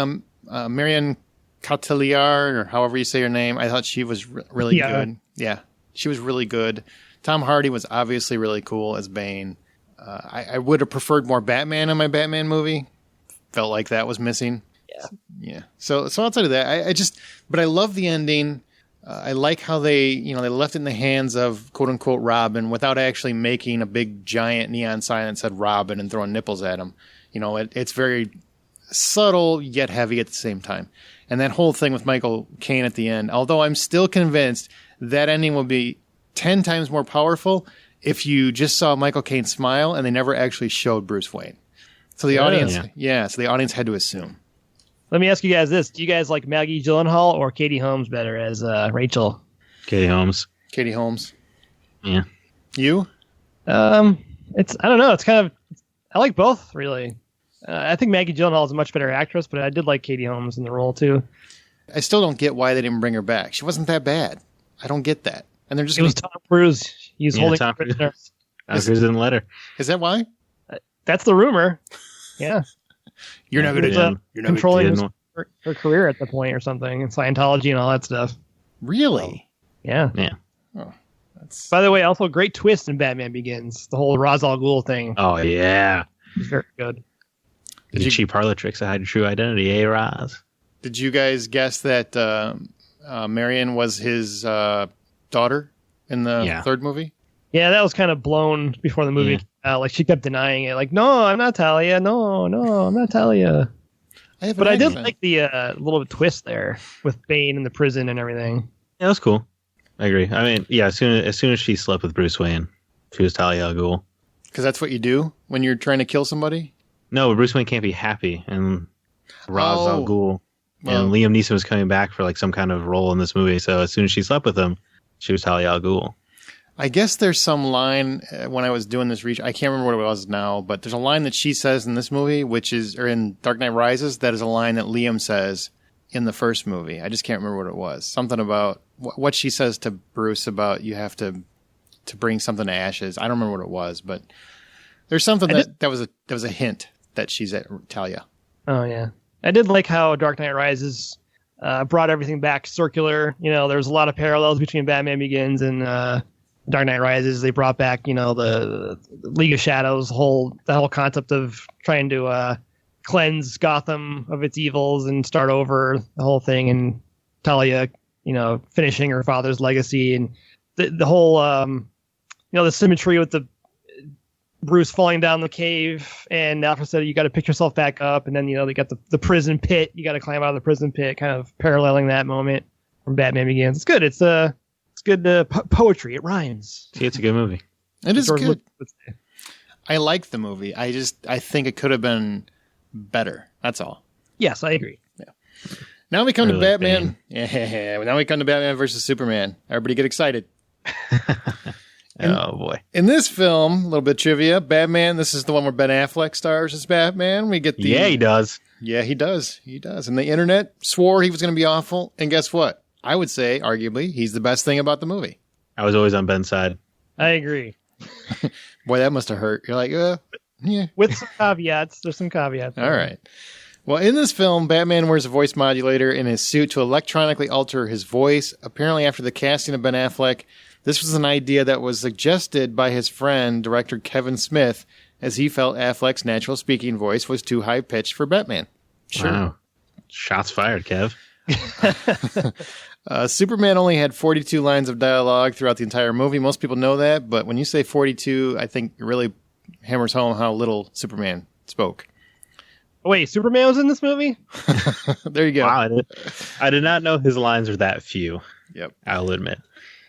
Marion Cotillard, or however you say her name. I thought she was really good. Yeah, she was really good. Tom Hardy was obviously really cool as Bane. I would have preferred more Batman in my Batman movie. Felt like that was missing. Yeah. So outside of that, but I love the ending. I like how they left it in the hands of quote unquote Robin without actually making a big giant neon sign that said Robin and throwing nipples at him. It's very subtle yet heavy at the same time. And that whole thing with Michael Caine at the end, although I'm still convinced that ending will be 10 times more powerful if you just saw Michael Caine smile and they never actually showed Bruce Wayne. So the audience, so the audience had to assume. Let me ask you guys this. Do you guys like Maggie Gyllenhaal or Katie Holmes better as Rachel? Katie Holmes. Katie Holmes. Yeah. You? I don't know. It's kind of, I like both, really. I think Maggie Gyllenhaal is a much better actress, but I did like Katie Holmes in the role, too. I still don't get why they didn't bring her back. She wasn't that bad. I don't get that. And they're just. It was Tom Cruise. He's holding Tom Cruise. Tom Cruise didn't let her. Is that why? That's the rumor. Yeah. You're not going to controlling her career at the point or something, and Scientology and all that stuff. Really? Yeah. Yeah. Oh, by the way, also a great twist in Batman Begins. The whole Ra's al Ghul thing. Oh, yeah. It's very good. Did you cheap parlor tricks to hide your true identity, Raz? Did you guys guess that Marion was his daughter in the third movie? Yeah, that was kind of blown before the movie came out. Like, she kept denying it. Like, no, I'm not Talia. No, I'm not Talia. I did like the little bit twist there with Bane in the prison and everything. Yeah, that was cool. I agree. I mean, yeah, as soon as she slept with Bruce Wayne, she was Talia al Ghul. Because that's what you do when you're trying to kill somebody? No, Bruce Wayne can't be happy, and Ra's al Ghul. And Liam Neeson was coming back for like some kind of role in this movie, so as soon as she slept with him, she was Talia al Ghul. I guess there's some line when I was doing this research, I can't remember what it was now, but there's a line that she says in this movie, or in Dark Knight Rises, that is a line that Liam says in the first movie. I just can't remember what it was. Something about what she says to Bruce about you have to bring something to ashes. I don't remember what it was, but there's something that was a hint that she's at Talia. Oh yeah, I did like how Dark Knight Rises brought everything back circular. There's a lot of parallels between Batman Begins and Dark Knight Rises. They brought back, the League of Shadows, the whole concept of trying to cleanse Gotham of its evils and start over the whole thing, and Talia, finishing her father's legacy, and the whole, the symmetry with the Bruce falling down the cave, and Alfred said, you got to pick yourself back up, and then, they got the prison pit. You got to climb out of the prison pit, kind of paralleling that moment from Batman Begins. It's good. It's good poetry. It rhymes. See, it's a good movie. It is good. I like the movie. I think it could have been better. That's all. Yes, I agree. Yeah. Now we come to Batman. Yeah. Now we come to Batman versus Superman. Everybody get excited. Oh boy! In this film, a little bit of trivia. Batman. This is the one where Ben Affleck stars as Batman. We get the he does. Yeah, he does. He does. And the internet swore he was going to be awful. And guess what? I would say, arguably, he's the best thing about the movie. I was always on Ben's side. I agree. Boy, that must have hurt. You're like, yeah. With some caveats. There's some caveats. All right. Well, in this film, Batman wears a voice modulator in his suit to electronically alter his voice. Apparently, after the casting of Ben Affleck, this was an idea that was suggested by his friend, director Kevin Smith, as he felt Affleck's natural speaking voice was too high-pitched for Batman. Sure. Wow. Shots fired, Kev. Superman only had 42 lines of dialogue throughout the entire movie. Most people know that, but when you say 42, I think it really hammers home how little Superman spoke. Wait, Superman was in this movie? There you go. Wow, I did not know his lines were that few. Yep. I'll admit.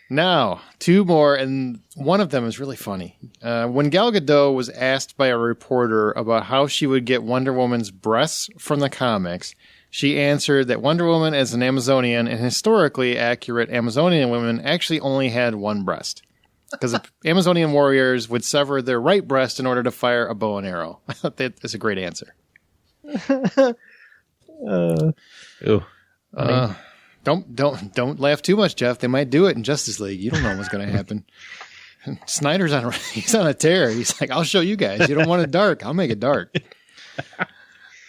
Now, two more, and one of them is really funny. When Gal Gadot was asked by a reporter about how she would get Wonder Woman's breasts from the comics, she answered that Wonder Woman is an Amazonian, and historically accurate Amazonian women actually only had one breast. Because Amazonian warriors would sever their right breast in order to fire a bow and arrow. I thought that's a great answer. Don't laugh too much, Jeff. They might do it in Justice League. You don't know what's going to happen. Snyder's he's on a tear. He's like, I'll show you guys. You don't want it dark. I'll make it dark.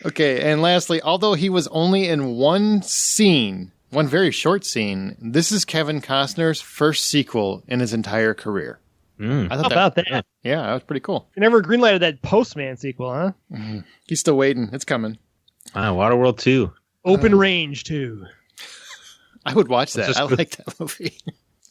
Okay, and lastly, although he was only in one scene, one very short scene, this is Kevin Costner's first sequel in his entire career. I thought How about that? Yeah, that was pretty cool. You never greenlighted that Postman sequel, huh? He's still waiting. It's coming. Waterworld 2. Open Range 2. I would watch that. I like that movie.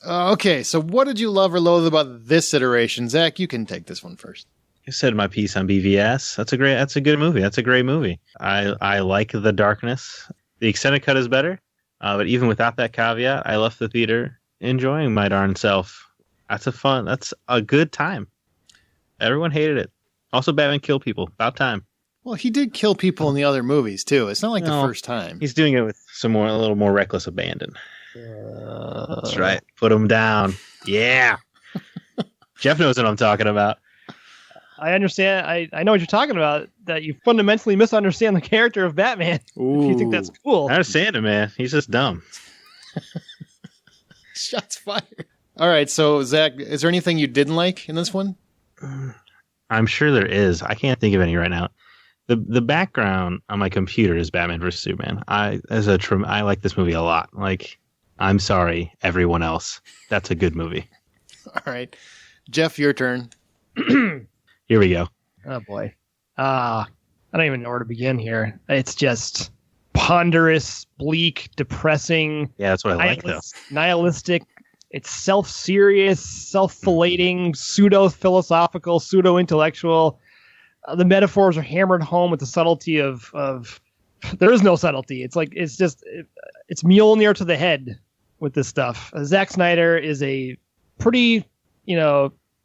Okay, so what did you love or loathe about this iteration? Zach, you can take this one first. I said my piece on BVS. That's a good movie. That's a great movie. I like the darkness. The extended cut is better, but even without that caveat, I left the theater enjoying my darn self. That's a good time. Everyone hated it. Also, Batman killed people. About time. Well, he did kill people in the other movies too. It's not like the first time. He's doing it with a little more reckless abandon. That's right. Put him down. Yeah. Jeff knows what I'm talking about. I understand. I know what you're talking about. That you fundamentally misunderstand the character of Batman. Ooh. If you think that's cool. I understand it, man. He's just dumb. Shots fired. All right, so Zach, is there anything you didn't like in this one? I'm sure there is. I can't think of any right now. The background on my computer is Batman vs Superman. I like this movie a lot. Like, I'm sorry, everyone else. That's a good movie. All right, Jeff, your turn. Here we go. Oh boy. I don't even know where to begin here. It's just ponderous, bleak, depressing. Yeah, that's what I like though. Nihilistic. It's self-serious, self-filating, pseudo-philosophical, pseudo-intellectual. The metaphors are hammered home with the subtlety of there is no subtlety. It's Mjolnir to the head with this stuff. Zack Snyder is a pretty,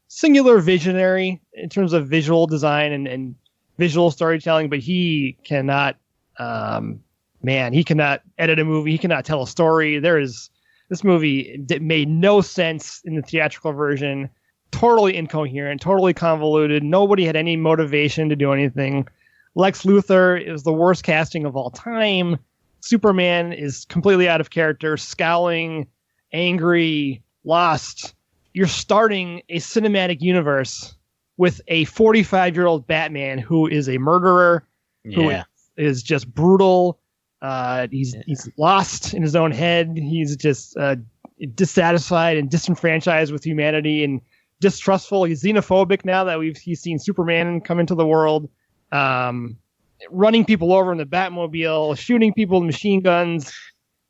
singular visionary in terms of visual design and visual storytelling, but he cannot, he cannot edit a movie. He cannot tell a story. This movie made no sense in the theatrical version. Totally incoherent, totally convoluted. Nobody had any motivation to do anything. Lex Luthor is the worst casting of all time. Superman is completely out of character, scowling, angry, lost. You're starting a cinematic universe with a 45-year-old Batman who is a murderer, who is just brutal. He's lost in his own head. He's just dissatisfied and disenfranchised with humanity and distrustful. He's xenophobic now that he's seen Superman come into the world, running people over in the Batmobile, shooting people with machine guns.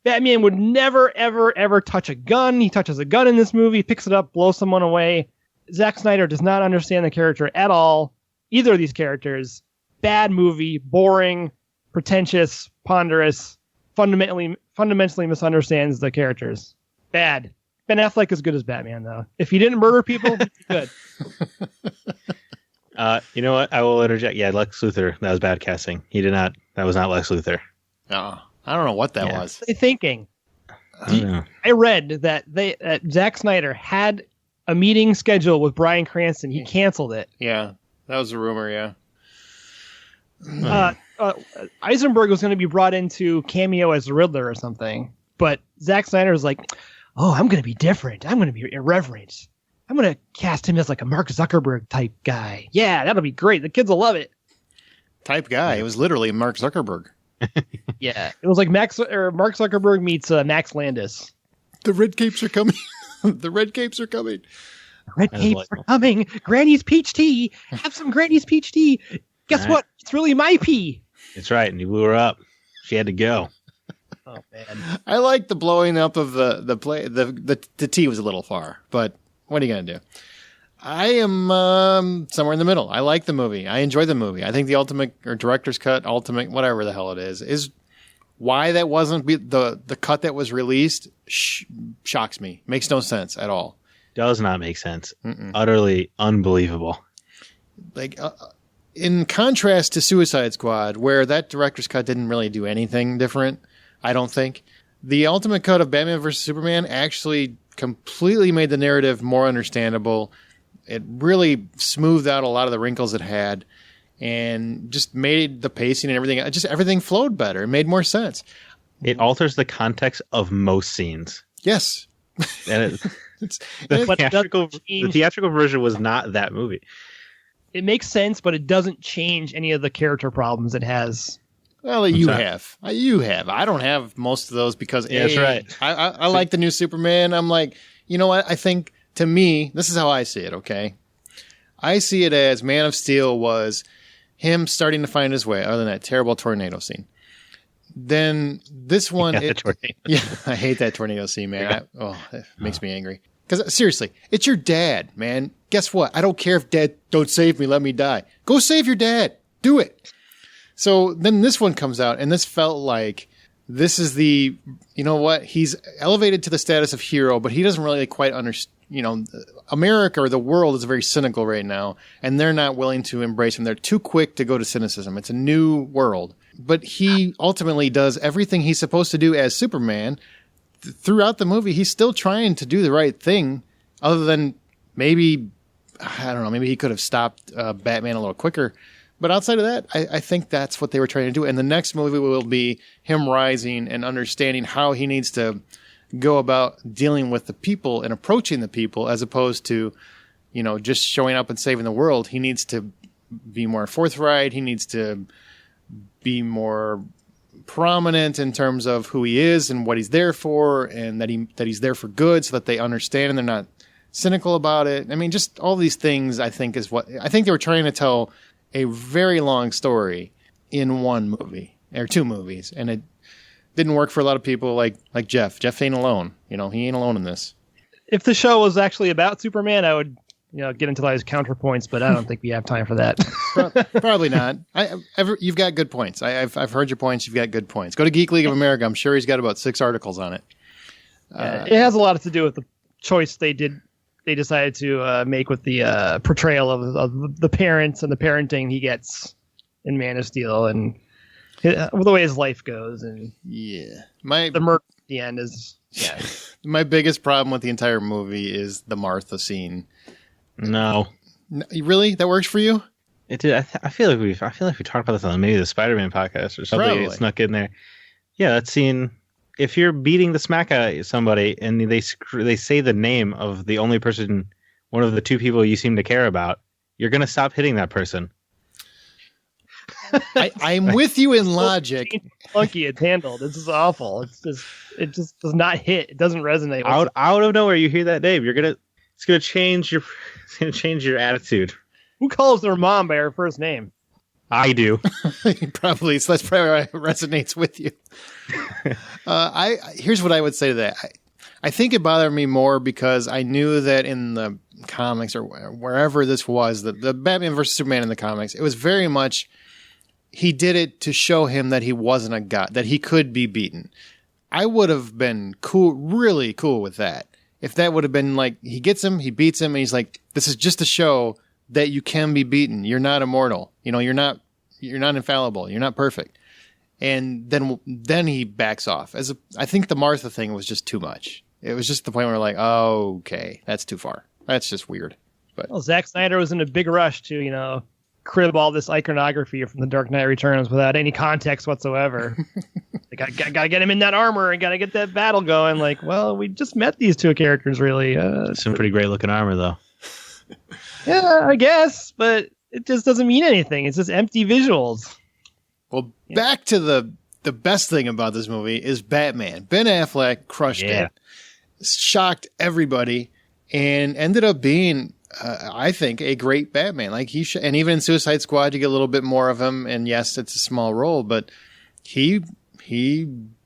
Batman would never, ever, ever touch a gun. He touches a gun in this movie, picks it up, blows someone away. Zack Snyder does not understand the character at all. Either of these characters. Bad movie, boring, pretentious, ponderous, fundamentally misunderstands the characters. Bad. Ben Affleck is good as Batman, though. If he didn't murder people, he'd be good. You know what? I will interject. Yeah, Lex Luthor. That was bad casting. That was not Lex Luthor. Oh, I don't know what that was. What are they thinking? I read that Zack Snyder had a meeting scheduled with Bryan Cranston. He canceled it. Yeah, that was a rumor, yeah. Eisenberg was going to be brought in to cameo as the Riddler or something, but Zack Snyder was like, "Oh, I'm going to be different. I'm going to be irreverent. I'm going to cast him as like a Mark Zuckerberg type guy. Yeah, that'll be great. The kids will love it." Type guy. It was literally Mark Zuckerberg. Yeah, it was like Mark Zuckerberg meets Max Landis. The red capes are coming. The red capes are coming. Red capes are coming. Granny's peach tea. Have some Granny's peach tea. Guess what? It's really my pee. That's right, and he blew her up. She had to go. Oh man! I like the blowing up of the play. The tea was a little far, but what are you gonna do? I am somewhere in the middle. I like the movie. I enjoy the movie. I think the ultimate or director's cut, ultimate whatever the hell it is why that wasn't the cut that was released. Shocks me. Makes no sense at all. Does not make sense. Utterly unbelievable. Like. In contrast to Suicide Squad, where that director's cut didn't really do anything different, I don't think, the ultimate cut of Batman vs. Superman actually completely made the narrative more understandable. It really smoothed out a lot of the wrinkles it had and just made the pacing and everything, everything flowed better. It made more sense. It alters the context of most scenes. Yes. And the theatrical version was not that movie. It makes sense, but it doesn't change any of the character problems it has. Well, you have. I don't have most of those because that's right. I like the new Superman. I'm like, you know what? I think to me, this is how I see it, okay? I see it as Man of Steel was him starting to find his way, other than that terrible tornado scene. Then this one... I hate that tornado scene, man. It makes me angry. Because seriously, it's your dad, man. Guess what? I don't care if dad don't save me, let me die. Go save your dad. Do it. So then this one comes out, and this felt like this is the, you know what? He's elevated to the status of hero, but he doesn't really quite understand. America or the world is very cynical right now, and they're not willing to embrace him. They're too quick to go to cynicism. It's a new world. But he ultimately does everything he's supposed to do as Superman. Throughout the movie, he's still trying to do the right thing, other than maybe, I don't know, maybe he could have stopped Batman a little quicker. But outside of that, I think that's what they were trying to do. And the next movie will be him rising and understanding how he needs to go about dealing with the people and approaching the people, as opposed to, just showing up and saving the world. He needs to be more forthright. He needs to be more prominent in terms of who he is and what he's there for, and that he's there for good, so that they understand and they're not cynical about it. I mean, just all these things, I think they were trying to tell a very long story in one movie or two movies, and it didn't work for a lot of people like Jeff. Jeff ain't alone. He ain't alone in this. If the show was actually about Superman, I would get into those counterpoints, but I don't think we have time for that. Probably not. You've got good points. I've heard your points. You've got good points. Go to Geek League of America. I'm sure he's got about 6 articles on it. It has a lot to do with the choice they decided to make with the portrayal of the parents and the parenting he gets in Man of Steel, and the way his life goes. And the murder at the end is my biggest problem with the entire movie is the Martha scene. No, really, that works for you? It did. I feel like we talked about this on maybe the Spider-Man podcast or something. Probably. It snuck in there. Yeah, that scene. If you're beating the smack out of somebody and they say the name of the only person, one of the two people you seem to care about, you're gonna stop hitting that person. I'm with you in logic. Funky, it's handled. This is awful. It just does not hit. It doesn't resonate. Out of nowhere, you hear that name. It's gonna change your attitude. Who calls their mom by her first name? I do. Probably. So that's probably why it resonates with you. Here's what I would say to that. I think it bothered me more because I knew that in the comics or wherever this was, the Batman versus Superman in the comics, it was very much, he did it to show him that he wasn't a god, that he could be beaten. I would have been really cool with that. If that would have been like, he gets him, he beats him, and he's like, this is just to show that you can be beaten. You're not immortal. You're not infallible. You're not perfect. And then he backs off. I think the Martha thing was just too much. It was just the point where we're like, oh, okay, that's too far. That's just weird. But Zack Snyder was in a big rush to, crib all this iconography from The Dark Knight Returns without any context whatsoever. Gotta get him in that armor and gotta get that battle going. Like, well, we just met these two characters, really. Some pretty great looking armor, though. Yeah, I guess, but it just doesn't mean anything. It's just empty visuals. Well, back to the best thing about this movie is Batman. Ben Affleck crushed it. Shocked everybody and ended up being, I think, a great Batman. Like and even in Suicide Squad, you get a little bit more of him. And yes, it's a small role, but he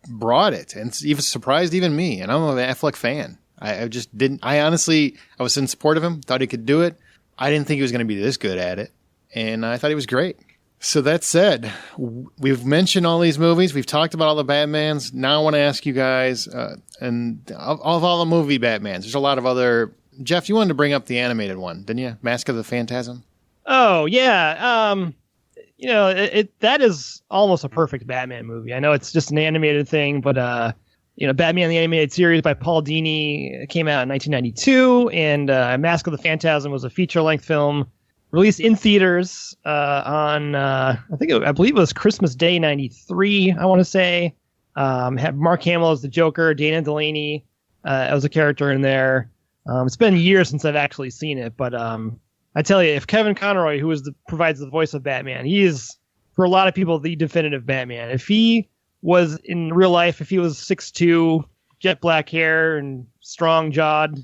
brought it and even surprised even me. And I'm an Affleck fan. I just didn't. I honestly was in support of him. Thought he could do it. I didn't think he was going to be this good at it, and I thought he was great. So that said, we've mentioned all these movies. We've talked about all the Batmans. Now I want to ask you guys, and of all the movie Batmans, there's a lot of other. Jeff, you wanted to bring up the animated one, didn't you? Mask of the Phantasm. Oh yeah, that is almost a perfect Batman movie. I know it's just an animated thing, but Batman the Animated Series by Paul Dini came out in 1992, and Mask of the Phantasm was a feature-length film released in theaters on, I believe it was Christmas Day, 93, I want to say. Had Mark Hamill as the Joker, Dana Delaney as a character in there. It's been years since I've actually seen it, but I tell you, if Kevin Conroy, who provides the voice of Batman, he is, for a lot of people, the definitive Batman. If he was in real life, if he was 6'2", jet black hair and strong jawed,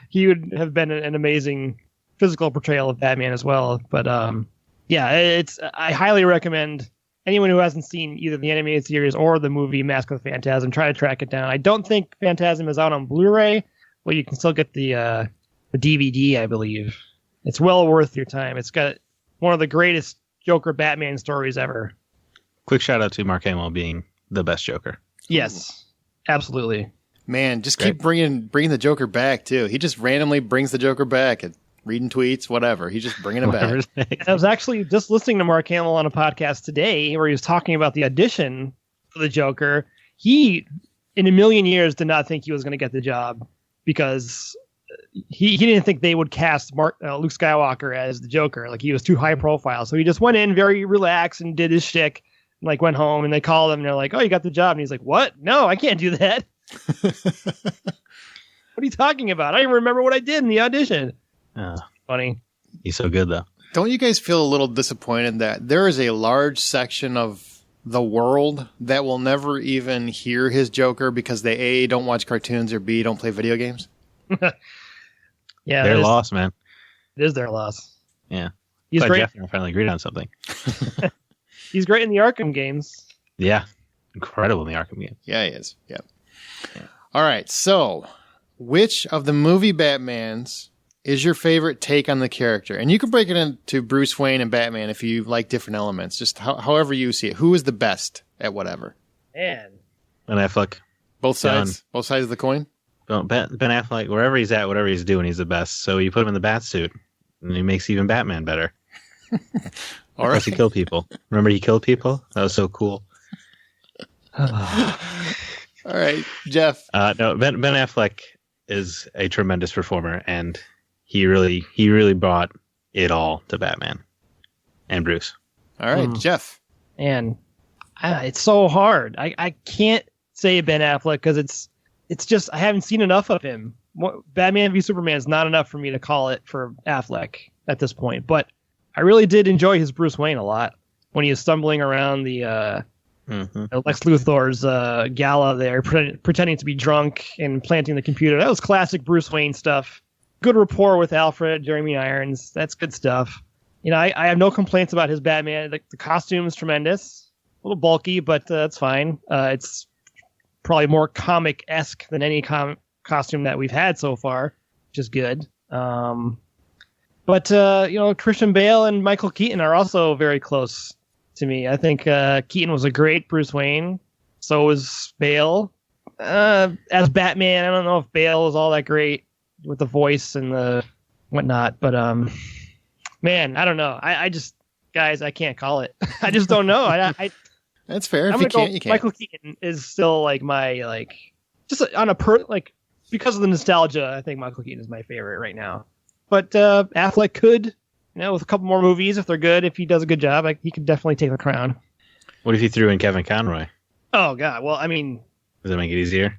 he would have been an amazing physical portrayal of Batman as well. But I highly recommend anyone who hasn't seen either the animated series or the movie Mask of the Phantasm, try to track it down. I don't think Phantasm is out on Blu-ray, but you can still get the DVD, I believe. It's well worth your time. It's got one of the greatest Joker Batman stories ever. Quick shout out to Mark Hamill being the best Joker. Yes, absolutely. Man, just keep bringing the Joker back too. He just randomly brings the Joker back and reading tweets, whatever. He's just bringing it back. I was actually just listening to Mark Hamill on a podcast today where he was talking about the audition for the Joker. He, in a million years, did not think he was going to get the job because he didn't think they would cast Luke Skywalker as the Joker. Like, he was too high profile. So he just went in very relaxed and did his shtick, and like went home, and they called him and they're like, "Oh, you got the job." And he's like, "What? No, I can't do that." What are you talking about? I don't even remember what I did in the audition. Funny. He's so good, though. Don't you guys feel a little disappointed that there is a large section of the world that will never even hear his Joker because they A, don't watch cartoons, or B, don't play video games? Yeah, their loss, man. It is their loss. Yeah. He's great. Jeff and I finally agreed on something. He's great in the Arkham games. Yeah. Incredible in the Arkham games. Yeah, he is. Yep. Yeah. All right. So, which of the movie Batmans is your favorite take on the character? And you can break it into Bruce Wayne and Batman if you like different elements. Just however you see it. Who is the best at whatever? Man. Ben Affleck. Both sides? Both sides of the coin? Ben Affleck, wherever he's at, whatever he's doing, he's the best. So you put him in the bat suit, and he makes even Batman better. All right. Plus he killed people. Remember he killed people? That was so cool. All right, Jeff. No, Ben Affleck is a tremendous performer, and he really brought it all to Batman and Bruce. All right, Jeff. And it's so hard. I can't say Ben Affleck because it's just I haven't seen enough of him. Batman v Superman is not enough for me to call it for Affleck at this point. But I really did enjoy his Bruce Wayne a lot when he was stumbling around the Lex Luthor's gala there, pretending to be drunk and planting the computer. That was classic Bruce Wayne stuff. Good rapport with Alfred, Jeremy Irons. That's good stuff. You know, I have no complaints about his Batman. The costume is tremendous. A little bulky, but that's fine. It's probably more comic-esque than any costume that we've had so far, which is good. But Christian Bale and Michael Keaton are also very close to me. I think Keaton was a great Bruce Wayne. So was Bale. As Batman, I don't know if Bale was all that great with the voice and the whatnot. But, man, I don't know. I just, guys, I can't call it. I just don't know. That's fair. If you can't, you can't. Michael Keaton is still like my, just on a because of the nostalgia, I think Michael Keaton is my favorite right now. But Affleck could, with a couple more movies, if they're good, if he does a good job, he could definitely take the crown. What if you threw in Kevin Conroy? Oh, God. Well, I mean... Does that make it easier?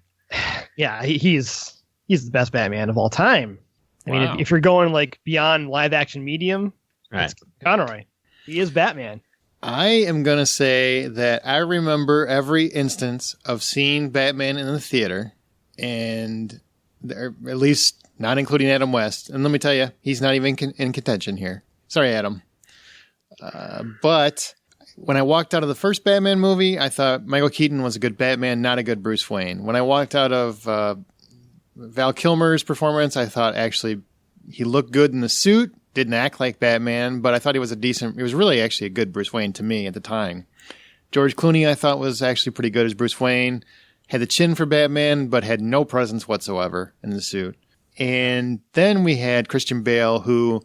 Yeah, he's the best Batman of all time. I mean, if you're going beyond live action medium, right. It's Conroy. He is Batman. I am going to say that I remember every instance of seeing Batman in the theater, and at least not including Adam West. And let me tell you, he's not even in contention here. Sorry, Adam. But when I walked out of the first Batman movie, I thought Michael Keaton was a good Batman, not a good Bruce Wayne. When I walked out of Val Kilmer's performance, I thought actually he looked good in the suit. Didn't act like Batman, but I thought he was really actually a good Bruce Wayne to me at the time. George Clooney, I thought, was actually pretty good as Bruce Wayne. Had the chin for Batman, but had no presence whatsoever in the suit. And then we had Christian Bale, who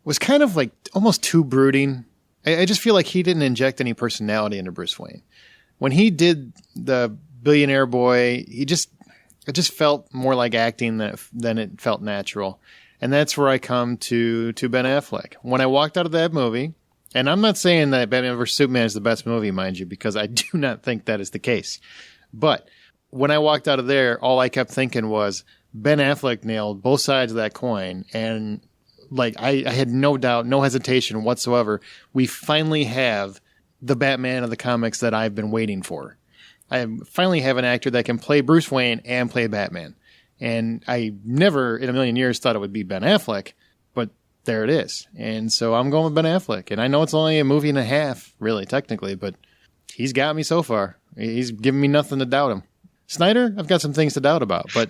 was kind of almost too brooding. I just feel like he didn't inject any personality into Bruce Wayne. When he did the Billionaire Boy, it just felt more like acting than it felt natural. And that's where I come to Ben Affleck. When I walked out of that movie, and I'm not saying that Batman vs. Superman is the best movie, mind you, because I do not think that is the case. But when I walked out of there, all I kept thinking was Ben Affleck nailed both sides of that coin. And I had no doubt, no hesitation whatsoever. We finally have the Batman of the comics that I've been waiting for. I finally have an actor that can play Bruce Wayne and play Batman. And I never in a million years thought it would be Ben Affleck, but there it is. And so I'm going with Ben Affleck. And I know it's only a movie and a half, really, technically, but he's got me so far. He's given me nothing to doubt him. Snyder, I've got some things to doubt about, but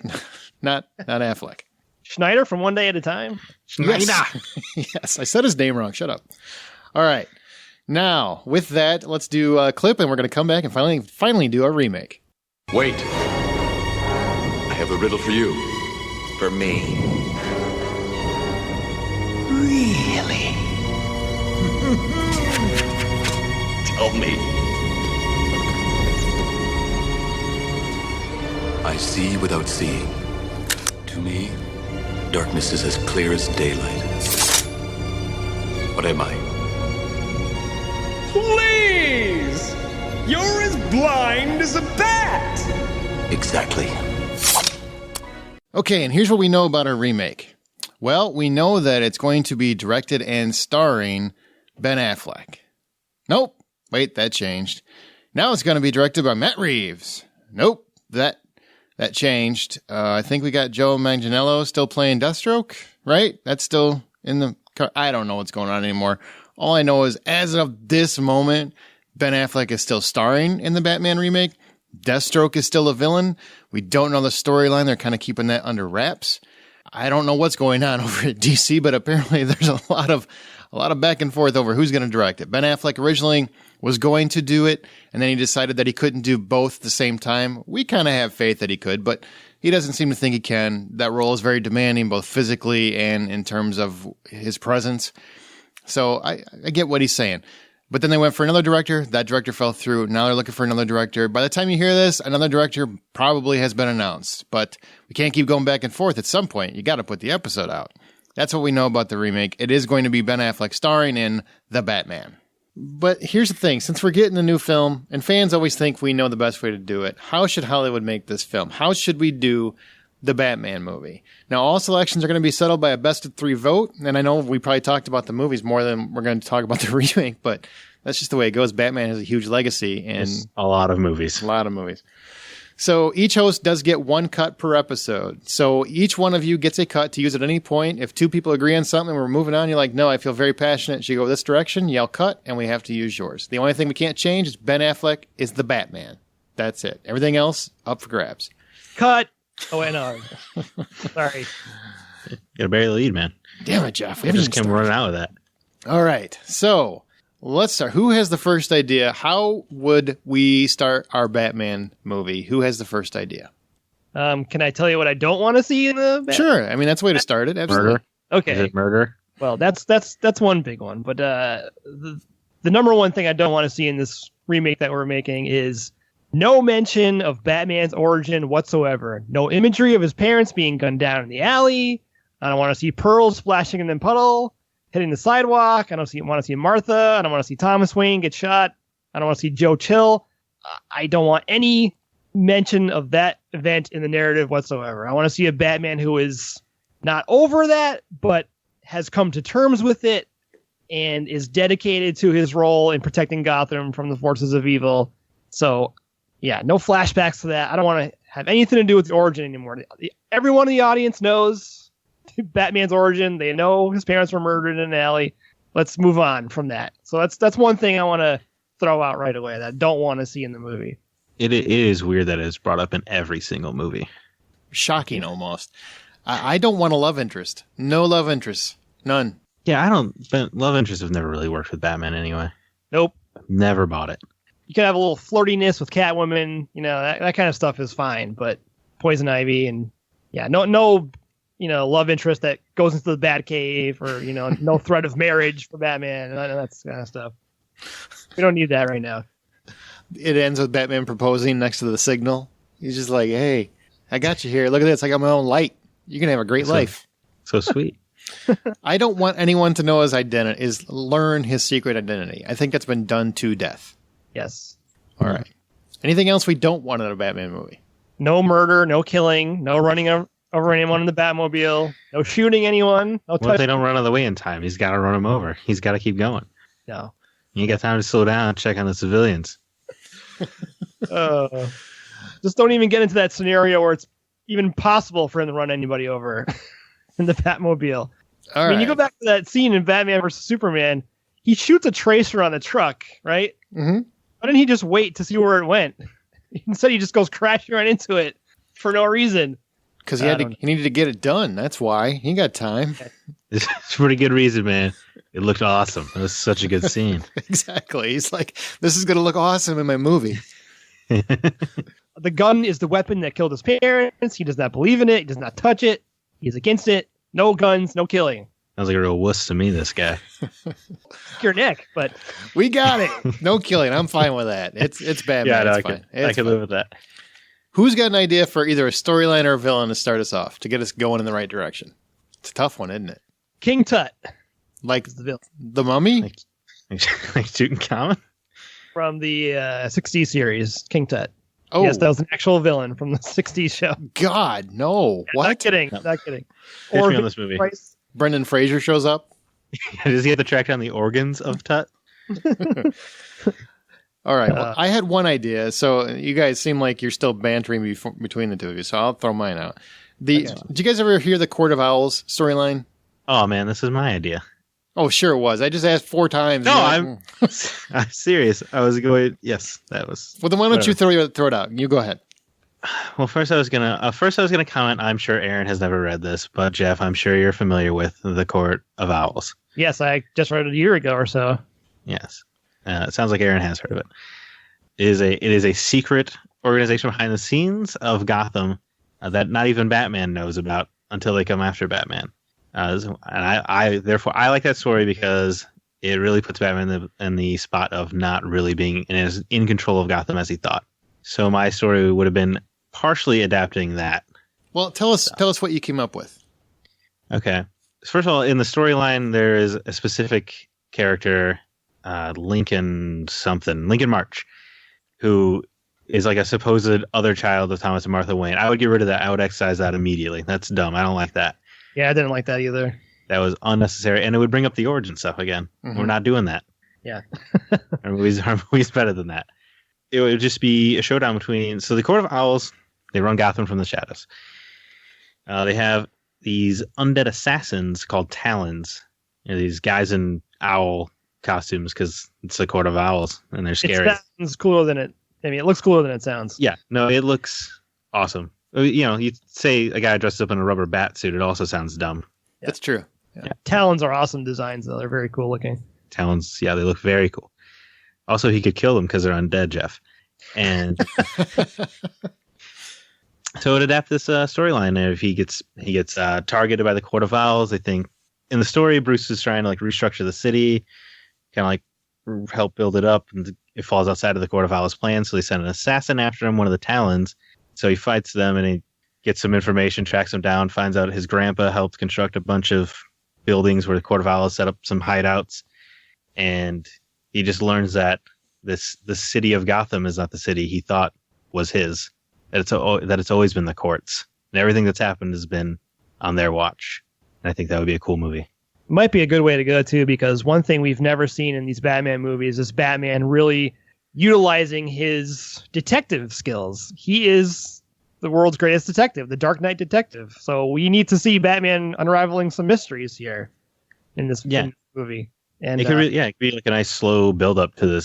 not Affleck. Schneider from One Day at a Time? Schneider. Yes, I said his name wrong. Shut up. All right. Now, with that, let's do a clip, and we're going to come back and finally do our remake. Wait. I have a riddle for you. For me. Really? Tell me. I see without seeing. To me, darkness is as clear as daylight. What am I? Please! You're as blind as a bat! Exactly. Okay, and here's what we know about our remake. Well, we know that it's going to be directed and starring Ben Affleck. Nope. Wait, that changed. Now it's going to be directed by Matt Reeves. Nope. That changed. I think we got Joe Manganiello still playing Deathstroke, right? That's still in the... I don't know what's going on anymore. All I know is, as of this moment, Ben Affleck is still starring in the Batman remake. Deathstroke is still a villain. We don't know the storyline. They're kind of keeping that under wraps. I don't know what's going on over at DC, but apparently there's a lot of back and forth over who's going to direct it. Ben Affleck originally was going to do it, and then he decided that he couldn't do both at the same time. We kind of have faith that he could, but he doesn't seem to think he can. That role is very demanding, both physically and in terms of his presence. So I get what he's saying. But then they went for another director. That director fell through. Now they're looking for another director. By the time you hear this, another director probably has been announced. But we can't keep going back and forth. At some point, you got to put the episode out. That's what we know about the remake. It is going to be Ben Affleck starring in The Batman. But here's the thing. Since we're getting a new film, and fans always think we know the best way to do it, how should Hollywood make this film? How should we do the Batman movie? Now, all selections are going to be settled by a best of 3 vote. And I know we probably talked about the movies more than we're going to talk about the remake, but that's just the way it goes. Batman has a huge legacy and a lot of movies. So each host does get 1 cut per episode. So each one of you gets a cut to use at any point. If 2 people agree on something, we're moving on. You're like, no, I feel very passionate. Should go this direction. Yell cut, and we have to use yours. The only thing we can't change is Ben Affleck is the Batman. That's it. Everything else up for grabs. Cut. Oh, wait, no. Sorry. You gotta bury the lead, man. Damn it, Jeff. We just came running out with that. All right. So let's start. Who has the first idea? How would we start our Batman movie? Who has the first idea? Can I tell you what I don't want to see in the Batman? Sure. I mean, that's the way to start it. Absolutely. Murder. Okay. Is it murder? Well, that's one big one. But the number one thing I don't want to see in this remake that we're making is no mention of Batman's origin whatsoever. No imagery of his parents being gunned down in the alley. I don't want to see pearls splashing in the puddle, hitting the sidewalk. I don't want to see Martha. I don't want to see Thomas Wayne get shot. I don't want to see Joe Chill. I don't want any mention of that event in the narrative whatsoever. I want to see a Batman who is not over that, but has come to terms with it and is dedicated to his role in protecting Gotham from the forces of evil. So, yeah, no flashbacks to that. I don't want to have anything to do with the origin anymore. Everyone in the audience knows Batman's origin. They know his parents were murdered in an alley. Let's move on from that. So that's one thing I want to throw out right away that I don't want to see in the movie. It is weird that it's brought up in every single movie. Shocking, almost. I don't want a love interest. No love interest. None. Yeah, love interests have never really worked with Batman anyway. Nope. Never bought it. You can have a little flirtiness with Catwoman, that kind of stuff is fine, but Poison Ivy and no love interest that goes into the Batcave or, no threat of marriage for Batman. None of that kind of stuff. We don't need that right now. It ends with Batman proposing next to the signal. He's just like, hey, I got you here. Look at this. I got my own light. You're going to have a great life. So sweet. I don't want anyone to know his identity, learn his secret identity. I think that's been done to death. Yes. All right. Anything else we don't want in a Batman movie? No murder, no killing, no running over anyone in the Batmobile, no shooting anyone. No what if they don't run out of the way in time? He's got to run him over. He's got to keep going. No. You got time to slow down and check on the civilians. Just don't even get into that scenario where it's, even possible for him to run anybody over in the Batmobile. All I mean, right. you go back to that scene in Batman vs. Superman, he shoots a tracer on the truck, right? Mm-hmm. Why didn't he just wait to see where it went? Instead, he just goes crashing right into it for no reason. Because he needed to get it done. That's why. He got time. It's a pretty good reason, man. It looked awesome. It was such a good scene. Exactly. He's like, this is going to look awesome in my movie. The gun is the weapon that killed his parents. He does not believe in it. He does not touch it. He's against it. No guns, no killing. Sounds like a real wuss to me, this guy. Your neck, but We got it. No killing. I'm fine with that. It's Batman. Yeah, no, it's fine. I can live with that. Who's got an idea for either a storyline or a villain to start us off, to get us going in the right direction? It's a tough one, isn't it? King Tut Like is the villain the Mummy? Like Tutankhamun? from the 60s series, King Tut. Oh, Yes, that was an actual villain from the 60s show. God, no. What? Not kidding. Not kidding. Pitch me on this movie. Price. Brendan Fraser shows up? Does he have to track down the organs of Tut? All right. Well, I had one idea. So you guys seem like you're still bantering between the two of you, so I'll throw mine out. Did you guys ever hear the Court of Owls storyline? Oh, man, this is my idea. Oh, sure it was. I just asked 4 times. No, and I'm serious. I was going, yes, that was. Well, then why don't you throw it out? You go ahead. Well, first I was gonna comment. I'm sure Aaron has never read this, but Jeff, I'm sure you're familiar with the Court of Owls. Yes, I just read it a year ago or so. Yes, it sounds like Aaron has heard of it. It is a secret organization behind the scenes of Gotham that not even Batman knows about until they come after Batman. And I like that story because it really puts Batman in the spot of not really being as in control of Gotham as he thought. So my story would have been partially adapting that. Well, tell us what you came up with. Okay. First of all, in the storyline, there is a specific character, Lincoln March, who is like a supposed other child of Thomas and Martha Wayne. I would get rid of that. I would excise that immediately. That's dumb. I don't like that. Yeah, I didn't like that either. That was unnecessary, and it would bring up the origin stuff again. Mm-hmm. We're not doing that. Yeah. Our movies better than that. It would just be a showdown between... So the Court of Owls, they run Gotham from the shadows. They have these undead assassins called Talons. You know, these guys in owl costumes because it's the Court of Owls, and they're scary. It sounds cooler than it... I mean, it looks cooler than it sounds. Yeah, no, it looks awesome. You know, you say a guy dressed up in a rubber bat suit, it also sounds dumb. Yeah. That's true. Yeah. Talons are awesome designs, though. They're very cool looking. Talons, yeah, they look very cool. Also, he could kill them because they're undead, Jeff. And so it adapt this storyline. If he gets targeted by the Court of Owls, they think in the story Bruce is trying to like restructure the city, kind of like help build it up, and it falls outside of the Court of Owls' plan. So they send an assassin after him, one of the Talons. So he fights them and he gets some information, tracks them down, finds out his grandpa helped construct a bunch of buildings where the Court of Owls set up some hideouts, and he just learns that the city of Gotham is not the city he thought was his. That it's always been the courts, and everything that's happened has been on their watch. And I think that would be a cool movie. Might be a good way to go too, because one thing we've never seen in these Batman movies is Batman really utilizing his detective skills. He is the world's greatest detective, the Dark Knight detective. So we need to see Batman unraveling some mysteries here in this movie. And it could be like a nice slow build up to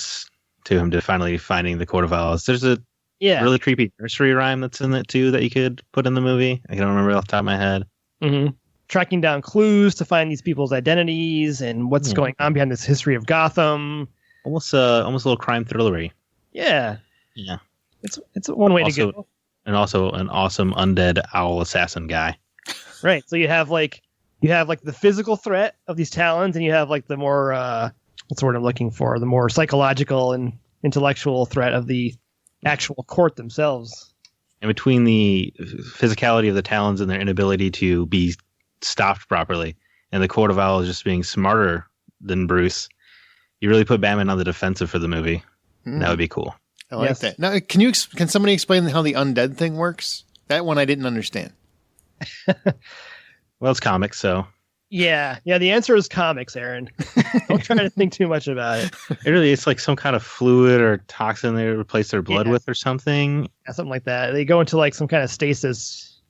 him to finally finding the Court of Owls. There's a really creepy nursery rhyme that's in it too that you could put in the movie. I don't remember off the top of my head. Mm-hmm. Tracking down clues to find these people's identities and what's going on behind this history of Gotham. Almost a little crime thrillery. Yeah. Yeah. It's one way to go. And also an awesome undead owl assassin guy. Right. So you have the physical threat of these Talons, and you have like the more what's the word I'm looking for? The more psychological and intellectual threat of the actual court themselves. And between the physicality of the Talons and their inability to be stopped properly, and the Court of Owls just being smarter than Bruce, you really put Batman on the defensive for the movie. That would be cool. I like that. Now, can somebody explain how the undead thing works? That one I didn't understand. Well, it's comics, so. Yeah. The answer is comics, Aaron. Don't try to think too much about it. It's like some kind of fluid or toxin they replace their blood with or something. Yeah, something like that. They go into like some kind of stasis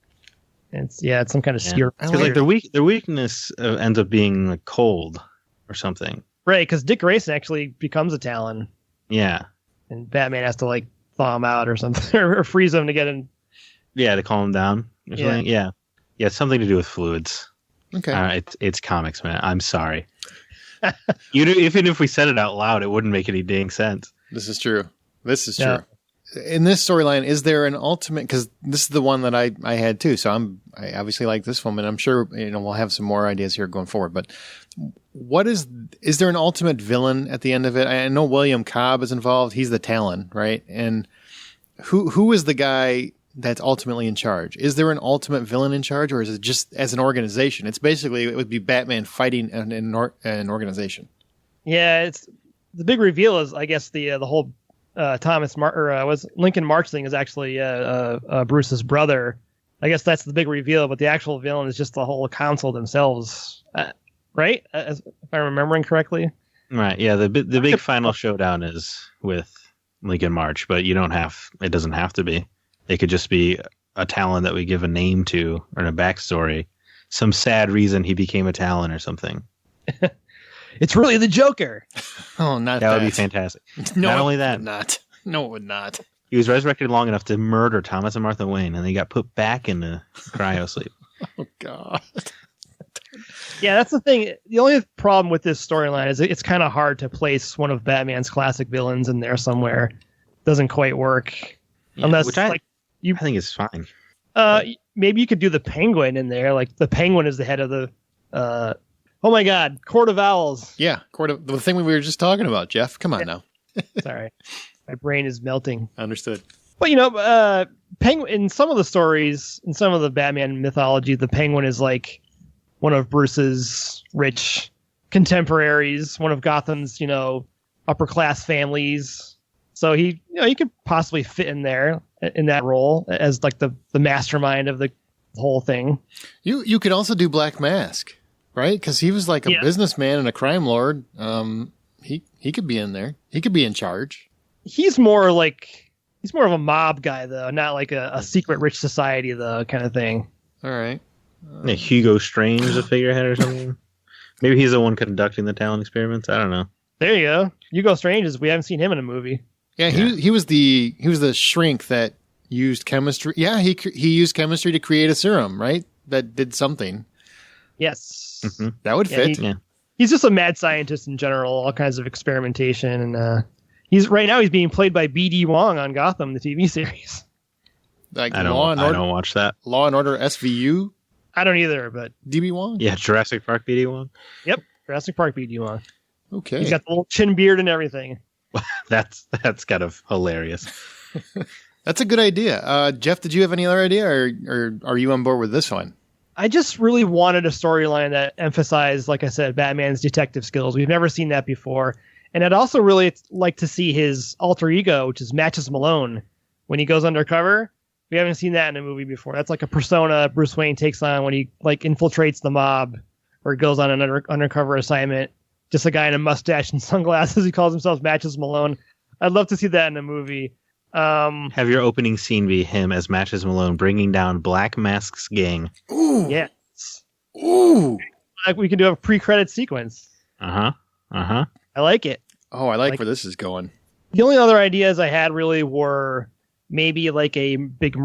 It's some kind of spear. Because like their weakness ends up being like cold or something. Right, because Dick Grayson actually becomes a Talon. Yeah. And Batman has to like thaw him out or something, or freeze him to get him. Yeah, to calm him down or something. Yeah, it's something to do with fluids. Okay. It's comics, man. I'm sorry. Even if we said it out loud, it wouldn't make any dang sense. This is true. In this storyline, is there an ultimate? Because this is the one that I had too. So I obviously like this one, and I'm sure we'll have some more ideas here going forward. But what is there an ultimate villain at the end of it? I know William Cobb is involved. He's the Talon, right? And who is the guy that's ultimately in charge? Is there an ultimate villain in charge, or is it just as an organization? It's basically, it would be Batman fighting an organization. Yeah, it's the big reveal is, I guess, the whole Lincoln March thing is actually Bruce's brother. I guess that's the big reveal, but the actual villain is just the whole council themselves, right? If I'm remembering correctly. Right. Yeah. The big final showdown is with Lincoln March, but it doesn't have to be. It could just be a Talon that we give a name to, or a backstory, some sad reason he became a Talon or something. It's really the Joker. Oh, not that. That would be fantastic. No, not only that. No, it would not. He was resurrected long enough to murder Thomas and Martha Wayne, and they got put back into cryo sleep. Oh, God. Yeah, that's the thing. The only problem with this storyline is it's kind of hard to place one of Batman's classic villains in there somewhere. Doesn't quite work. Yeah, unless, which I think is fine. Maybe you could do the Penguin in there. Like, the Penguin is the head of the... oh my God, Court of Owls. Yeah, the thing we were just talking about, Jeff. Come on now. Sorry. My brain is melting. Understood. But, Penguin, in some of the stories, in some of the Batman mythology, the Penguin is like one of Bruce's rich contemporaries, one of Gotham's, upper class families. So he could possibly fit in there in that role as like the mastermind of the whole thing. You could also do Black Mask, right? Because he was like a businessman and a crime lord. He could be in there. He could be in charge. He's more of a mob guy though, not like a secret rich society though kind of thing. All right. Hugo Strange, a figurehead or something. Maybe he's the one conducting the Talon experiments. I don't know. There you go. Hugo Strange we haven't seen him in a movie. Yeah, he was the shrink that used chemistry. Yeah, he used chemistry to create a serum, right? That did something. Yes, that would fit. He's just a mad scientist in general, all kinds of experimentation, and he's being played by B.D. Wong on Gotham, the TV series. Like I don't watch that. Law and Order SVU. I don't either, but D.B. Wong. Yeah, Jurassic Park B.D. Wong. Yep, Jurassic Park B.D. Wong. Okay, he's got the little chin beard and everything. That's kind of hilarious. That's a good idea. Jeff, did you have any other idea, or are you on board with this one? I just really wanted a storyline that emphasized, like I said, Batman's detective skills. We've never seen that before. And I'd also really like to see his alter ego, which is Matches Malone, when he goes undercover. We haven't seen that in a movie before. That's like a persona Bruce Wayne takes on when he like infiltrates the mob or goes on an undercover assignment. Just a guy in a mustache and sunglasses. He calls himself Matches Malone. I'd love to see that in a movie. Have your opening scene be him as Matches Malone bringing down Black Mask's gang. Ooh. Yes. Ooh. Like we can do a pre-credit sequence. I like it. Oh, I like where this is going. The only other ideas I had really were maybe like a big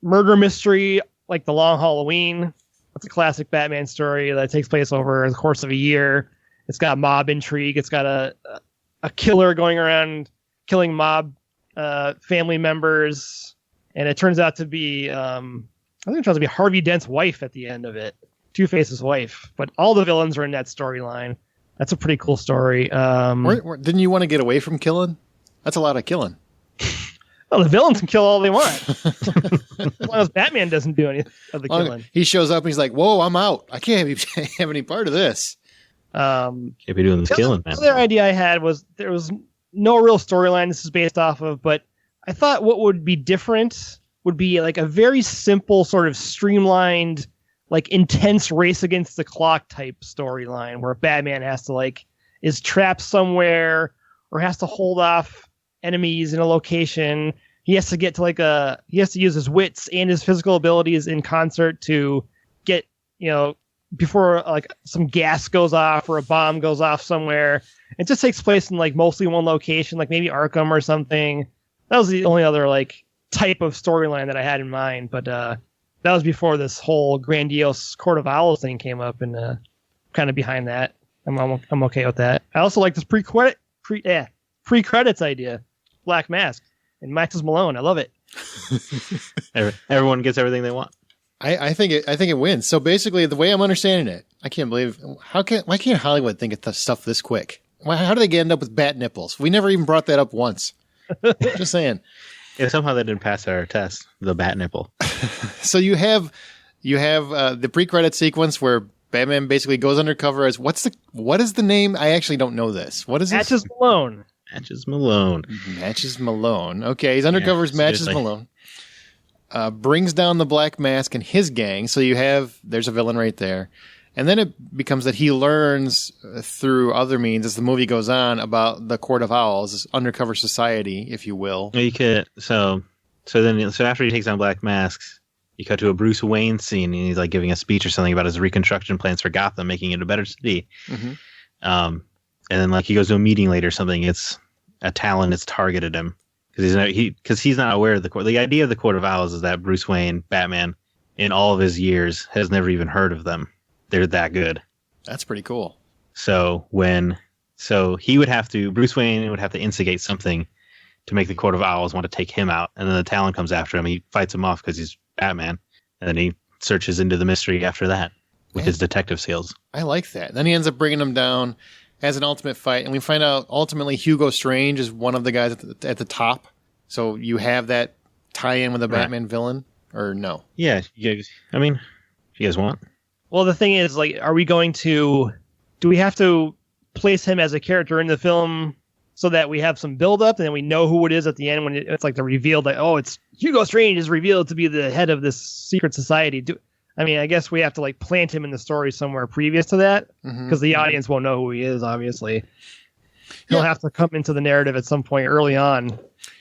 murder mystery, like The Long Halloween. That's a classic Batman story that takes place over the course of a year. It's got mob intrigue. It's got a killer going around killing mob family members, and it turns out to be I think it turns out to be Harvey Dent's wife at the end of it, Two-Face's wife. But all the villains are in that storyline. That's a pretty cool story. Didn't you want to get away from killing? That's a lot of killing. Well, the villains can kill all they want, as long as Batman doesn't do any of the killing. He shows up and he's like, "Whoa, I'm out. I can't have any part of this." Can't be doing this killing, man. The other idea I had was there was no real storyline this is based off of, but I thought what would be different would be like a very simple sort of streamlined, like intense race against the clock type storyline where Batman has to is trapped somewhere or has to hold off enemies in a location. he has to get to he has to use his wits and his physical abilities in concert to get, before like some gas goes off or a bomb goes off somewhere. It just takes place in like mostly one location, like maybe Arkham or something. That was the only other like type of storyline that I had in mind, but that was before this whole grandiose Court of Owls thing came up, and kind of behind that. I'm okay with that. I also like this pre-credits idea. Black Mask and Max's Malone. I love it. Everyone gets everything they want. I think it wins. So basically, the way I'm understanding it, I can't believe why can't Hollywood think of stuff this quick? How do they end up with bat nipples? We never even brought that up once. Just saying. Yeah, somehow they didn't pass our test. The bat nipple. So you have the pre-credit sequence where Batman basically goes undercover as what is the name? I actually don't know this. What is Matches this? Malone. Matches Malone. Matches Malone. Okay, he's undercover as Matches Malone. Brings down the Black Mask and his gang. So there's a villain right there. And then it becomes that he learns through other means as the movie goes on about the Court of Owls, this undercover society, if you will. You could so after he takes on Black Masks, you cut to a Bruce Wayne scene, and he's like giving a speech or something about his reconstruction plans for Gotham, making it a better city. Mm-hmm. And then like he goes to a meeting later or something. It's a Talon that's targeted him because he's not aware of the court. The idea of the Court of Owls is that Bruce Wayne, Batman, in all of his years, has never even heard of them. They're that good. That's pretty cool. So Bruce Wayne would have to instigate something to make the Court of Owls want to take him out, and then the Talon comes after him. He fights him off because he's Batman, and then he searches into the mystery after that with his detective skills. I like that. Then he ends up bringing him down as an ultimate fight, and we find out ultimately Hugo Strange is one of the guys at the top. So you have that tie-in with the Batman villain, or no? Yeah, if you guys want. Well, the thing is, like, do we have to place him as a character in the film so that we have some build-up and then we know who it is at the end when it's like the reveal that, it's Hugo Strange is revealed to be the head of this secret society? I guess we have to like plant him in the story somewhere previous to that because the audience won't know who he is, obviously. He'll have to come into the narrative at some point early on.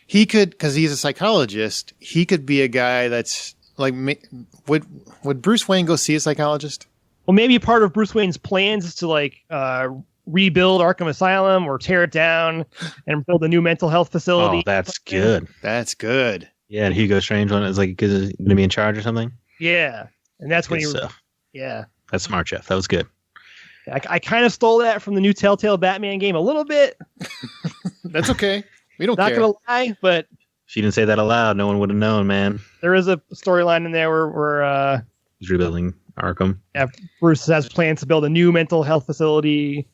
He could, because he's a psychologist, he could be a guy that's like, would Bruce Wayne go see a psychologist? Well, maybe part of Bruce Wayne's plans is to like rebuild Arkham Asylum or tear it down and build a new mental health facility. Oh, that's good. That's good. Yeah, and Hugo Strange one is like going to be in charge or something. Yeah, and that's when that's smart, Jeff. That was good. I kind of stole that from the new Telltale Batman game a little bit. That's okay. We don't care. Not gonna lie, but if you didn't say that aloud, no one would have known, man. There is a storyline in there where he's rebuilding Arkham. Yeah, Bruce has plans to build a new mental health facility,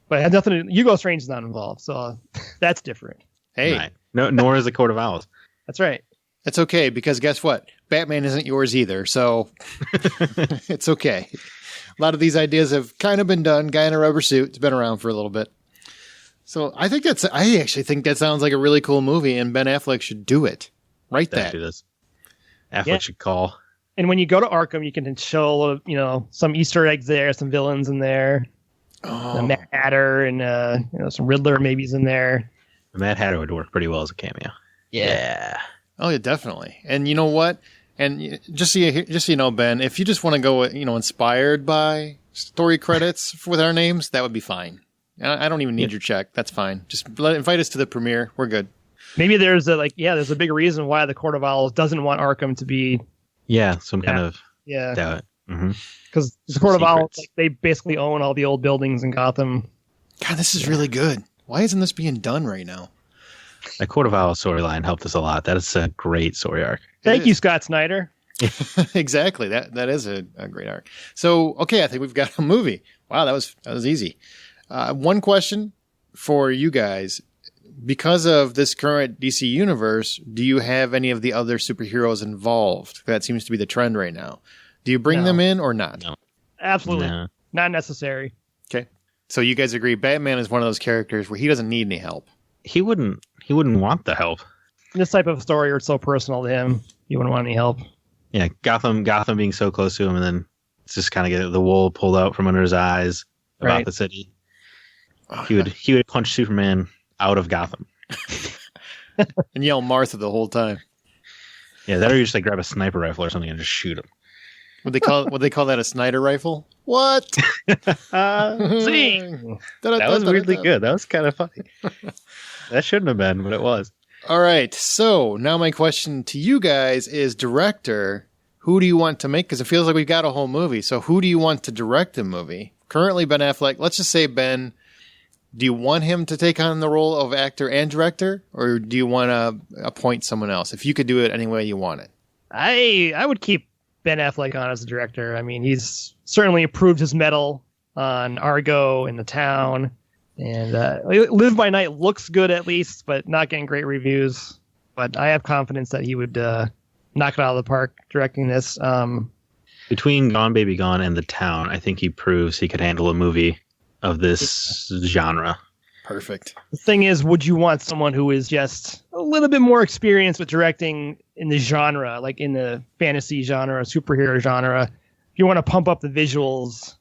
but it has nothing. Hugo Strange is not involved, so that's different. Hey, right. No, nor is the Court of Owls. That's right. It's okay because guess what? Batman isn't yours either, so it's okay. A lot of these ideas have kind of been done. Guy in a rubber suit. It's been around for a little bit. So I actually think that sounds like a really cool movie, and Ben Affleck should do it. Write that. Affleck should call. And when you go to Arkham, you can show some Easter eggs there, some villains in there. Oh. The Mad Hatter and some Riddler maybe's in there. The Mad Hatter would work pretty well as a cameo. Yeah. Oh yeah, definitely. And you know what? And just so you know, Ben, if you just want to go, inspired by story credits with our names, that would be fine. I don't even need your check. That's fine. Just invite us to the premiere. We're good. Maybe there's a big reason why the Court of Owls doesn't want Arkham to be. Yeah, some kind of. Yeah. Because the Court of Owls, they basically own all the old buildings in Gotham. God, this is really good. Why isn't this being done right now? The Court of Owls storyline helped us a lot. That is a great story arc. Thank you, Scott Snyder. Exactly. That is a great arc. So, okay, I think we've got a movie. Wow, that was easy. One question for you guys. Because of this current DC universe, do you have any of the other superheroes involved? That seems to be the trend right now. Do you bring them in or not? No. Absolutely. No. Not necessary. Okay. So you guys agree Batman is one of those characters where he doesn't need any help. He wouldn't want the help. In this type of story where it's so personal to him, he wouldn't want any help. Yeah, Gotham being so close to him, and then it's just kind of get the wool pulled out from under his eyes about the city. He would punch Superman out of Gotham. and yell Martha the whole time. Yeah, that or you just like grab a sniper rifle or something and just shoot him. Would they call that a Snyder rifle? What? See, That was weirdly good. That was kind of funny. That shouldn't have been, but it was. All right. So now my question to you guys is, director, who do you want to make? Because it feels like we've got a whole movie. So who do you want to direct the movie? Currently, Ben Affleck. Let's just say Ben. Do you want him to take on the role of actor and director, or do you want to appoint someone else? If you could do it any way you want it. I would keep Ben Affleck on as the director. I mean, he's certainly improved his mettle on Argo and The Town. And Live by Night looks good at least, but not getting great reviews. But I have confidence that he would knock it out of the park directing this. Between Gone Baby Gone and The Town, I think he proves he could handle a movie of this genre. Perfect. The thing is, would you want someone who is just a little bit more experienced with directing in the genre, like in the fantasy genre, superhero genre? If you want to pump up the visuals,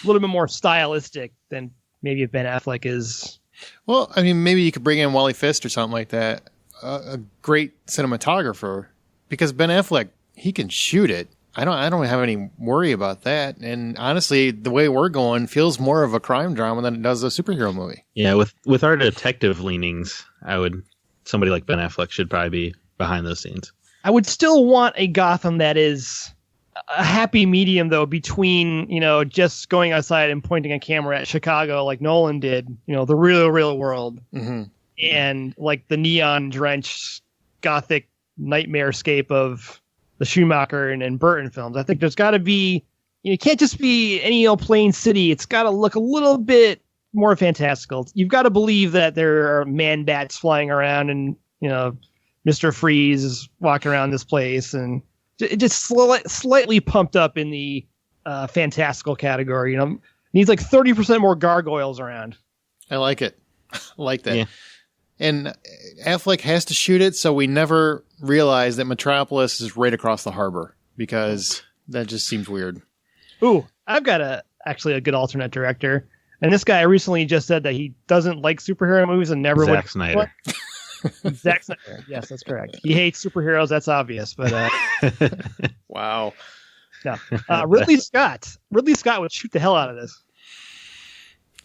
a little bit more stylistic than maybe if Ben Affleck is. Well, I mean, maybe you could bring in Wally Fist or something like that. A great cinematographer, because Ben Affleck, he can shoot it. I don't have any worry about that. And honestly, the way we're going feels more of a crime drama than it does a superhero movie. Yeah, with our detective leanings, somebody like Ben Affleck should probably be behind those scenes. I would still want a Gotham that is a happy medium, though, between, just going outside and pointing a camera at Chicago like Nolan did, the real world, and like the neon drenched gothic nightmarescape of the Schumacher and Burton films. I think there's got to be, it can't just be any old plain city. It's got to look a little bit more fantastical. You've got to believe that there are man-bats flying around and, Mr. Freeze is walking around this place, and it just slightly pumped up in the fantastical category. Needs like 30% more gargoyles around. I like it. I like that. Yeah. And Affleck has to shoot it, so we never realize that Metropolis is right across the harbor, because that just seems weird. Ooh, I've got actually a good alternate director. And this guy recently just said that he doesn't like superhero movies and never Zack Snyder. Zack Snyder. Yes, that's correct. He hates superheroes. That's obvious. But wow. No. Ridley Scott. Ridley Scott would shoot the hell out of this.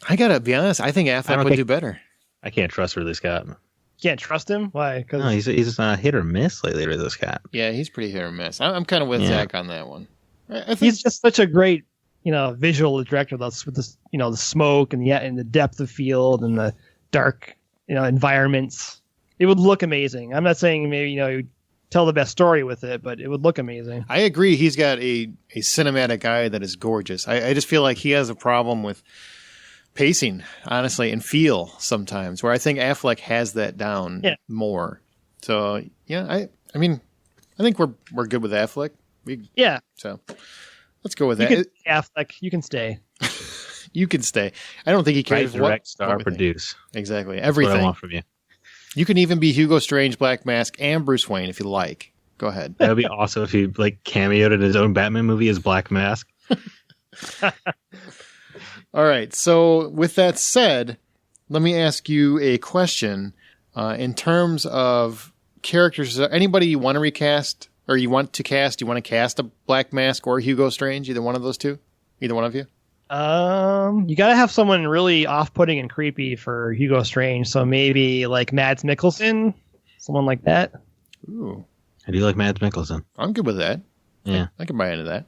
I gotta be honest. I think Affleck would do better. I can't trust Ridley Scott. Can't trust him? Why? No, he's hit or miss lately, Ridley Scott. Yeah, he's pretty hit or miss. I'm kind of with Zach on that one. I think he's just such a great, visual director. With this, the smoke and the depth of field and the dark, environments. It would look amazing. I'm not saying maybe you'd tell the best story with it, but it would look amazing. I agree. He's got a cinematic eye that is gorgeous. I just feel like he has a problem with pacing, honestly, and feel sometimes, where I think Affleck has that down more. So I think we're good with Affleck. So let's go with that. Affleck, you can stay. You can stay. I don't think he cares. Write, direct, star, produce. Exactly. Everything. That's what I want from you. You can even be Hugo Strange, Black Mask, and Bruce Wayne if you like. Go ahead. That would be awesome if he cameoed in his own Batman movie as Black Mask. All right. So with that said, let me ask you a question. In terms of characters, is there anybody you want to recast or you want to cast? You want to cast a Black Mask or Hugo Strange? Either one of those two? Either one of you? You got to have someone really off-putting and creepy for Hugo Strange. So maybe like Mads Mikkelsen, someone like that. Ooh. I do like Mads Mikkelsen. I'm good with that. Yeah. I can buy into that.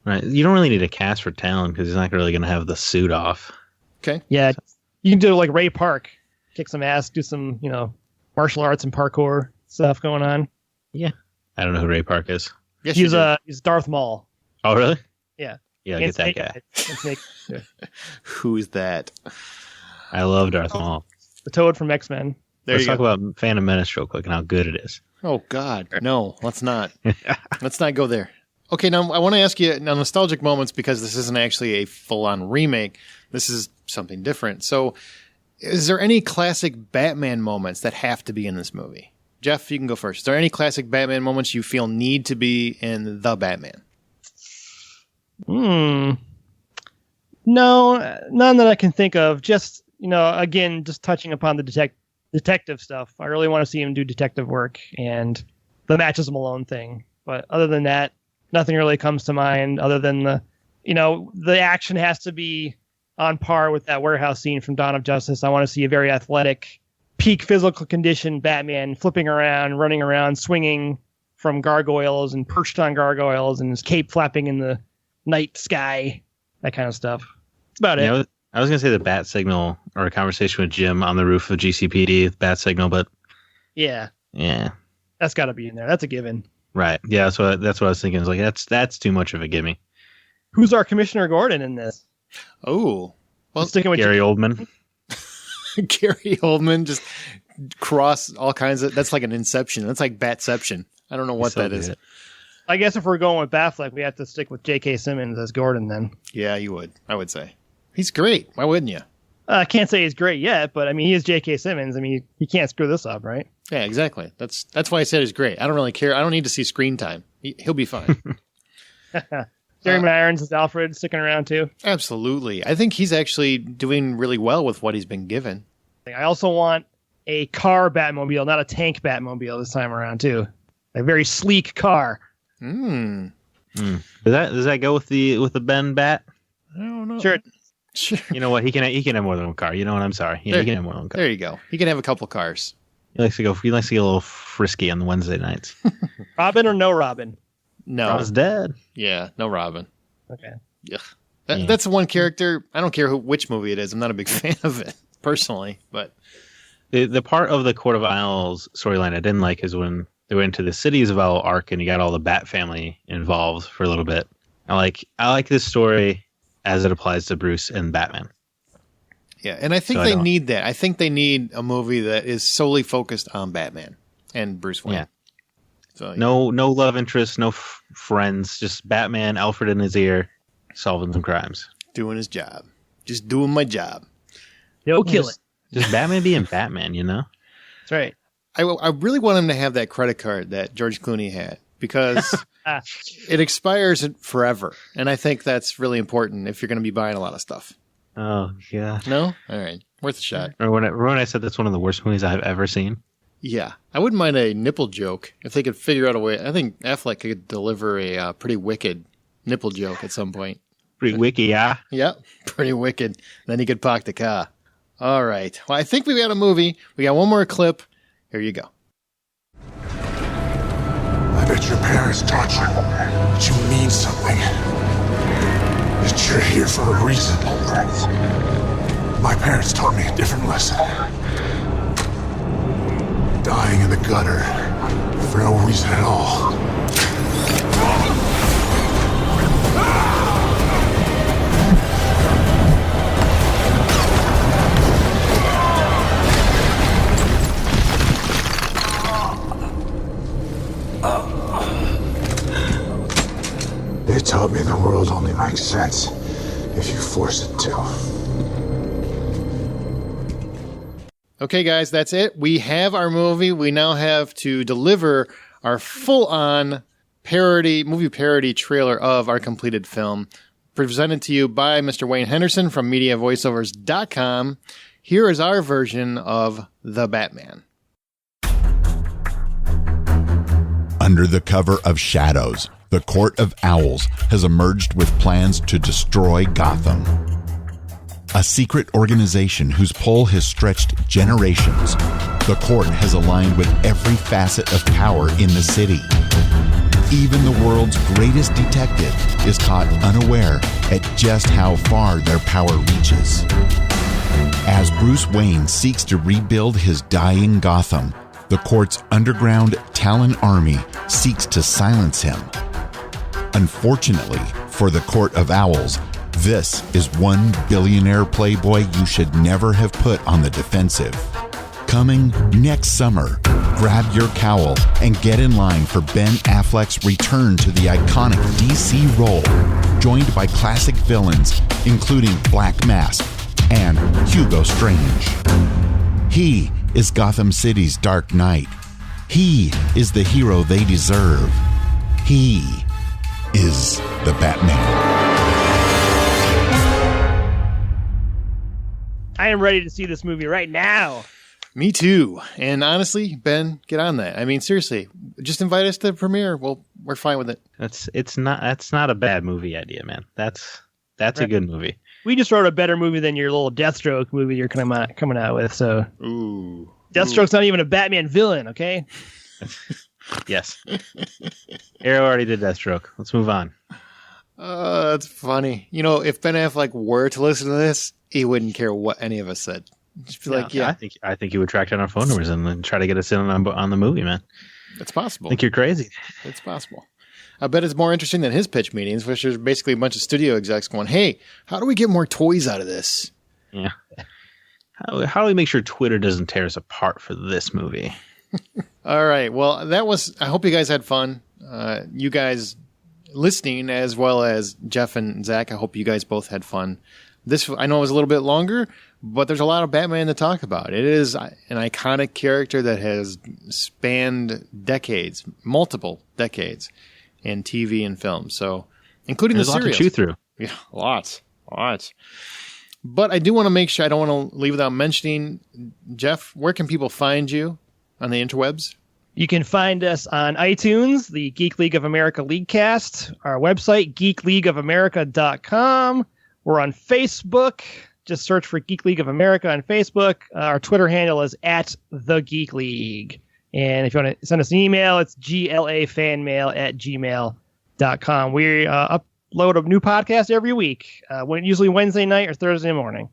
Right. You don't really need a cast for talent because he's not really going to have the suit off. Okay. Yeah. You can do like Ray Park, kick some ass, do some, martial arts and parkour stuff going on. Yeah. I don't know who Ray Park is. Yes, he's Darth Maul. Oh, really? Yeah. Yeah, get that guy. Who's that? I love Darth Maul. The Toad from X-Men. Let's talk about Phantom Menace real quick and how good it is. Oh, God. No, let's not. Let's not go there. Okay, now I want to ask you now nostalgic moments, because this isn't actually a full-on remake. This is something different. So is there any classic Batman moments that have to be in this movie? Jeff, you can go first. Is there any classic Batman moments you feel need to be in The Batman? No, none that I can think of. Just, again, just touching upon the detective stuff. I really want to see him do detective work and the Matches Malone thing. But other than that, nothing really comes to mind other than the action has to be on par with that warehouse scene from Dawn of Justice. I want to see a very athletic, peak physical condition Batman flipping around, running around, swinging from gargoyles and perched on gargoyles and his cape flapping in the night sky, that kind of stuff. That's about it. I was going to say the bat signal or a conversation with Jim on the roof of GCPD, bat signal, but yeah, that's got to be in there. That's a given. Right. Yeah. That's what I was thinking. It's like, that's too much of a gimme. Who's our Commissioner Gordon in this? Oh, well, sticking with Gary Oldman. Gary Oldman, just cross all kinds of. That's like an Inception. That's like Batception. I don't know what that is. I guess if we're going with Affleck, we have to stick with J.K. Simmons as Gordon then. Yeah, you would. I would say he's great. Why wouldn't you? I can't say he's great yet, but I mean, he is J.K. Simmons. I mean, he can't screw this up, right? Yeah, exactly. That's why I said he's great. I don't really care. I don't need to see screen time. He'll be fine. Jeremy Irons is Alfred sticking around too. Absolutely. I think he's actually doing really well with what he's been given. I also want a car Batmobile, not a tank Batmobile this time around too. A very sleek car. Does that go with the Ben Bat? I don't know. Sure. You know what? He can have more than one car. You know what? I'm sorry. He can have more than one car. There you go. He can have a couple cars. He likes to get a little frisky on the Wednesday nights. Robin or no Robin? No. Robin's dead. Yeah, no Robin. Okay. Ugh. That's the one character. I don't care which movie it is. I'm not a big fan of it personally, but the part of the Court of Owls storyline I didn't like is when they went into the Cities of Owl arc and you got all the Bat family involved for a little bit. I like this story as it applies to Bruce and Batman. Yeah, and I think they need that. I think they need a movie that is solely focused on Batman and Bruce Wayne. Yeah. So, no love interest, no friends, just Batman, Alfred in his ear, solving some crimes. Doing his job. Just doing my job. No killing. Just Batman being Batman, you know? That's right. I really want him to have that credit card that George Clooney had because it expires forever. And I think that's really important if you're going to be buying a lot of stuff. Oh, yeah. No? All right. Worth a shot. Remember when I said that's one of the worst movies I've ever seen? Yeah. I wouldn't mind a nipple joke if they could figure out a way. I think Affleck could deliver a pretty wicked nipple joke at some point. Pretty wicked, yeah? Yep. Pretty wicked. Then he could park the car. All right. Well, I think we got a movie. We got one more clip. Here you go. I bet your parents taught you that you mean something. That you're here for a reason. My parents taught me a different lesson. Dying in the gutter for no reason at all. They taught me the world only makes sense if you force it to. Okay, guys, that's it. We have our movie. We now have to deliver our full-on movie parody trailer of our completed film, presented to you by Mr. Wayne Henderson from MediaVoiceovers.com. Here is our version of The Batman. Under the cover of shadows, the Court of Owls has emerged with plans to destroy Gotham. A secret organization whose pull has stretched generations, the court has aligned with every facet of power in the city. Even the world's greatest detective is caught unaware at just how far their power reaches. As Bruce Wayne seeks to rebuild his dying Gotham, the court's underground Talon army seeks to silence him. Unfortunately for the Court of Owls, this is one billionaire playboy you should never have put on the defensive. Coming next summer, grab your cowl and get in line for Ben Affleck's return to the iconic DC role, joined by classic villains including Black Mask and Hugo Strange. He is Gotham City's Dark Knight. He is the hero they deserve. He is the Batman. I am ready to see this movie right now. Me too. And honestly, Ben, get on that. I mean, seriously, just invite us to the premiere. We're fine with it. That's not a bad movie idea, man. That's a good movie. We just wrote a better movie than your little Deathstroke movie you're coming out with. So, Deathstroke's not even a Batman villain, okay? Yes. Arrow already did Deathstroke. Let's move on. That's funny. You know, if Ben Affleck were to listen to this, he wouldn't care what any of us said. Just be like, yeah. I think he would track down our phone numbers and then try to get us in on the movie, man. It's possible. I think you're crazy. It's possible. I bet it's more interesting than his pitch meetings, which is basically a bunch of studio execs going, hey, how do we get more toys out of this? Yeah. How do we make sure Twitter doesn't tear us apart for this movie? All right. Well, I hope you guys had fun. You guys listening, as well as Jeff and Zach, I hope you guys both had fun. This, I know, was a little bit longer, but there's a lot of Batman to talk about. It is an iconic character that has spanned decades, multiple decades, in TV and film. So, including there's the series. There's a lot to chew through. Yeah, lots. But I do want to make sure, I don't want to leave without mentioning, Jeff, where can people find you on the interwebs? You can find us on iTunes, the Geek League of America Leaguecast, our website, geekleagueofamerica.com. We're on Facebook. Just search for Geek League of America on Facebook. Our Twitter handle is @TheGeekLeague. And if you want to send us an email, it's glafanmail@gmail.com. We upload a new podcast every week, usually Wednesday night or Thursday morning.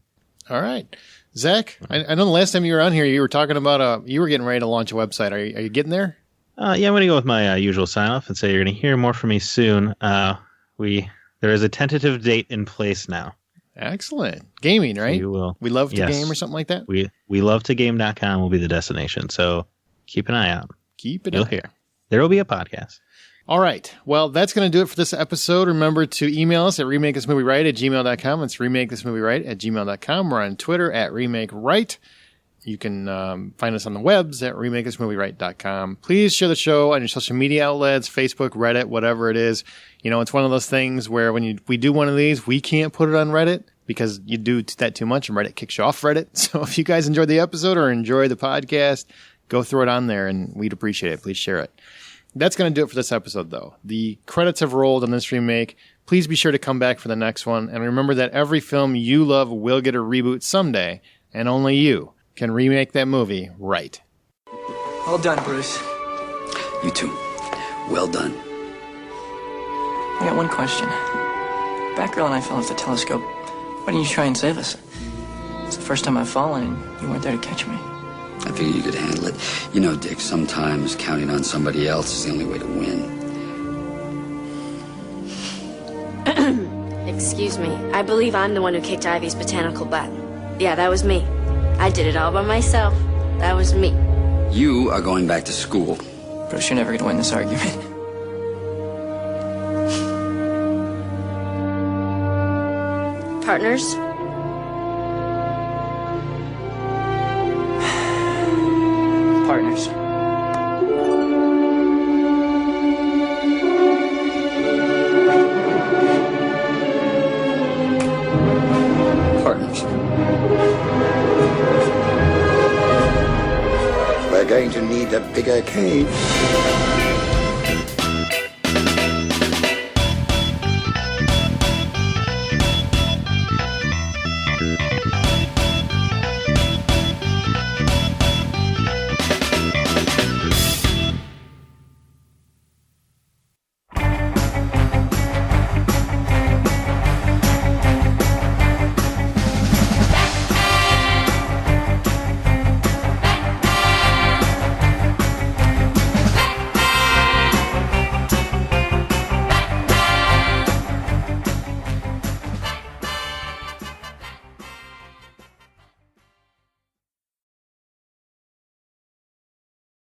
All right. Zach, I know the last time you were on here, you were talking about you were getting ready to launch a website. Are you getting there? Yeah, I'm going to go with my usual sign-off and say you're going to hear more from me soon. There is a tentative date in place now. Excellent. Gaming, right? You will. We love to game or something like that? We love to game.com will be the destination. So keep an eye out. You'll hear. There will be a podcast. All right. Well, that's going to do it for this episode. Remember to email us at remakethismovieright@gmail.com. It's remakethismovieright@gmail.com. We're on Twitter @remakeRight. You can find us on the webs at remakeithismovieright.com. Please share the show on your social media outlets, Facebook, Reddit, whatever it is. You know, it's one of those things where when we do one of these, we can't put it on Reddit because you do that too much and Reddit kicks you off Reddit. So if you guys enjoyed the episode or enjoy the podcast, go throw it on there and we'd appreciate it. Please share it. That's going to do it for this episode, though. The credits have rolled on this remake. Please be sure to come back for the next one. And remember that every film you love will get a reboot someday, and only you can remake that movie right. Well done, Bruce. You too. Well done. I got one question. Batgirl and I fell off the telescope. Why didn't you try and save us? It's the first time I've fallen, and you weren't there to catch me. I figured you could handle it. You know, Dick, sometimes counting on somebody else is the only way to win. Excuse me. I believe I'm the one who kicked Ivy's botanical butt. Yeah, that was me. I did it all by myself. That was me. You are going back to school. Bruce, you're never going to win this argument. Partners? Partners. Partners. We're going to need a bigger cave.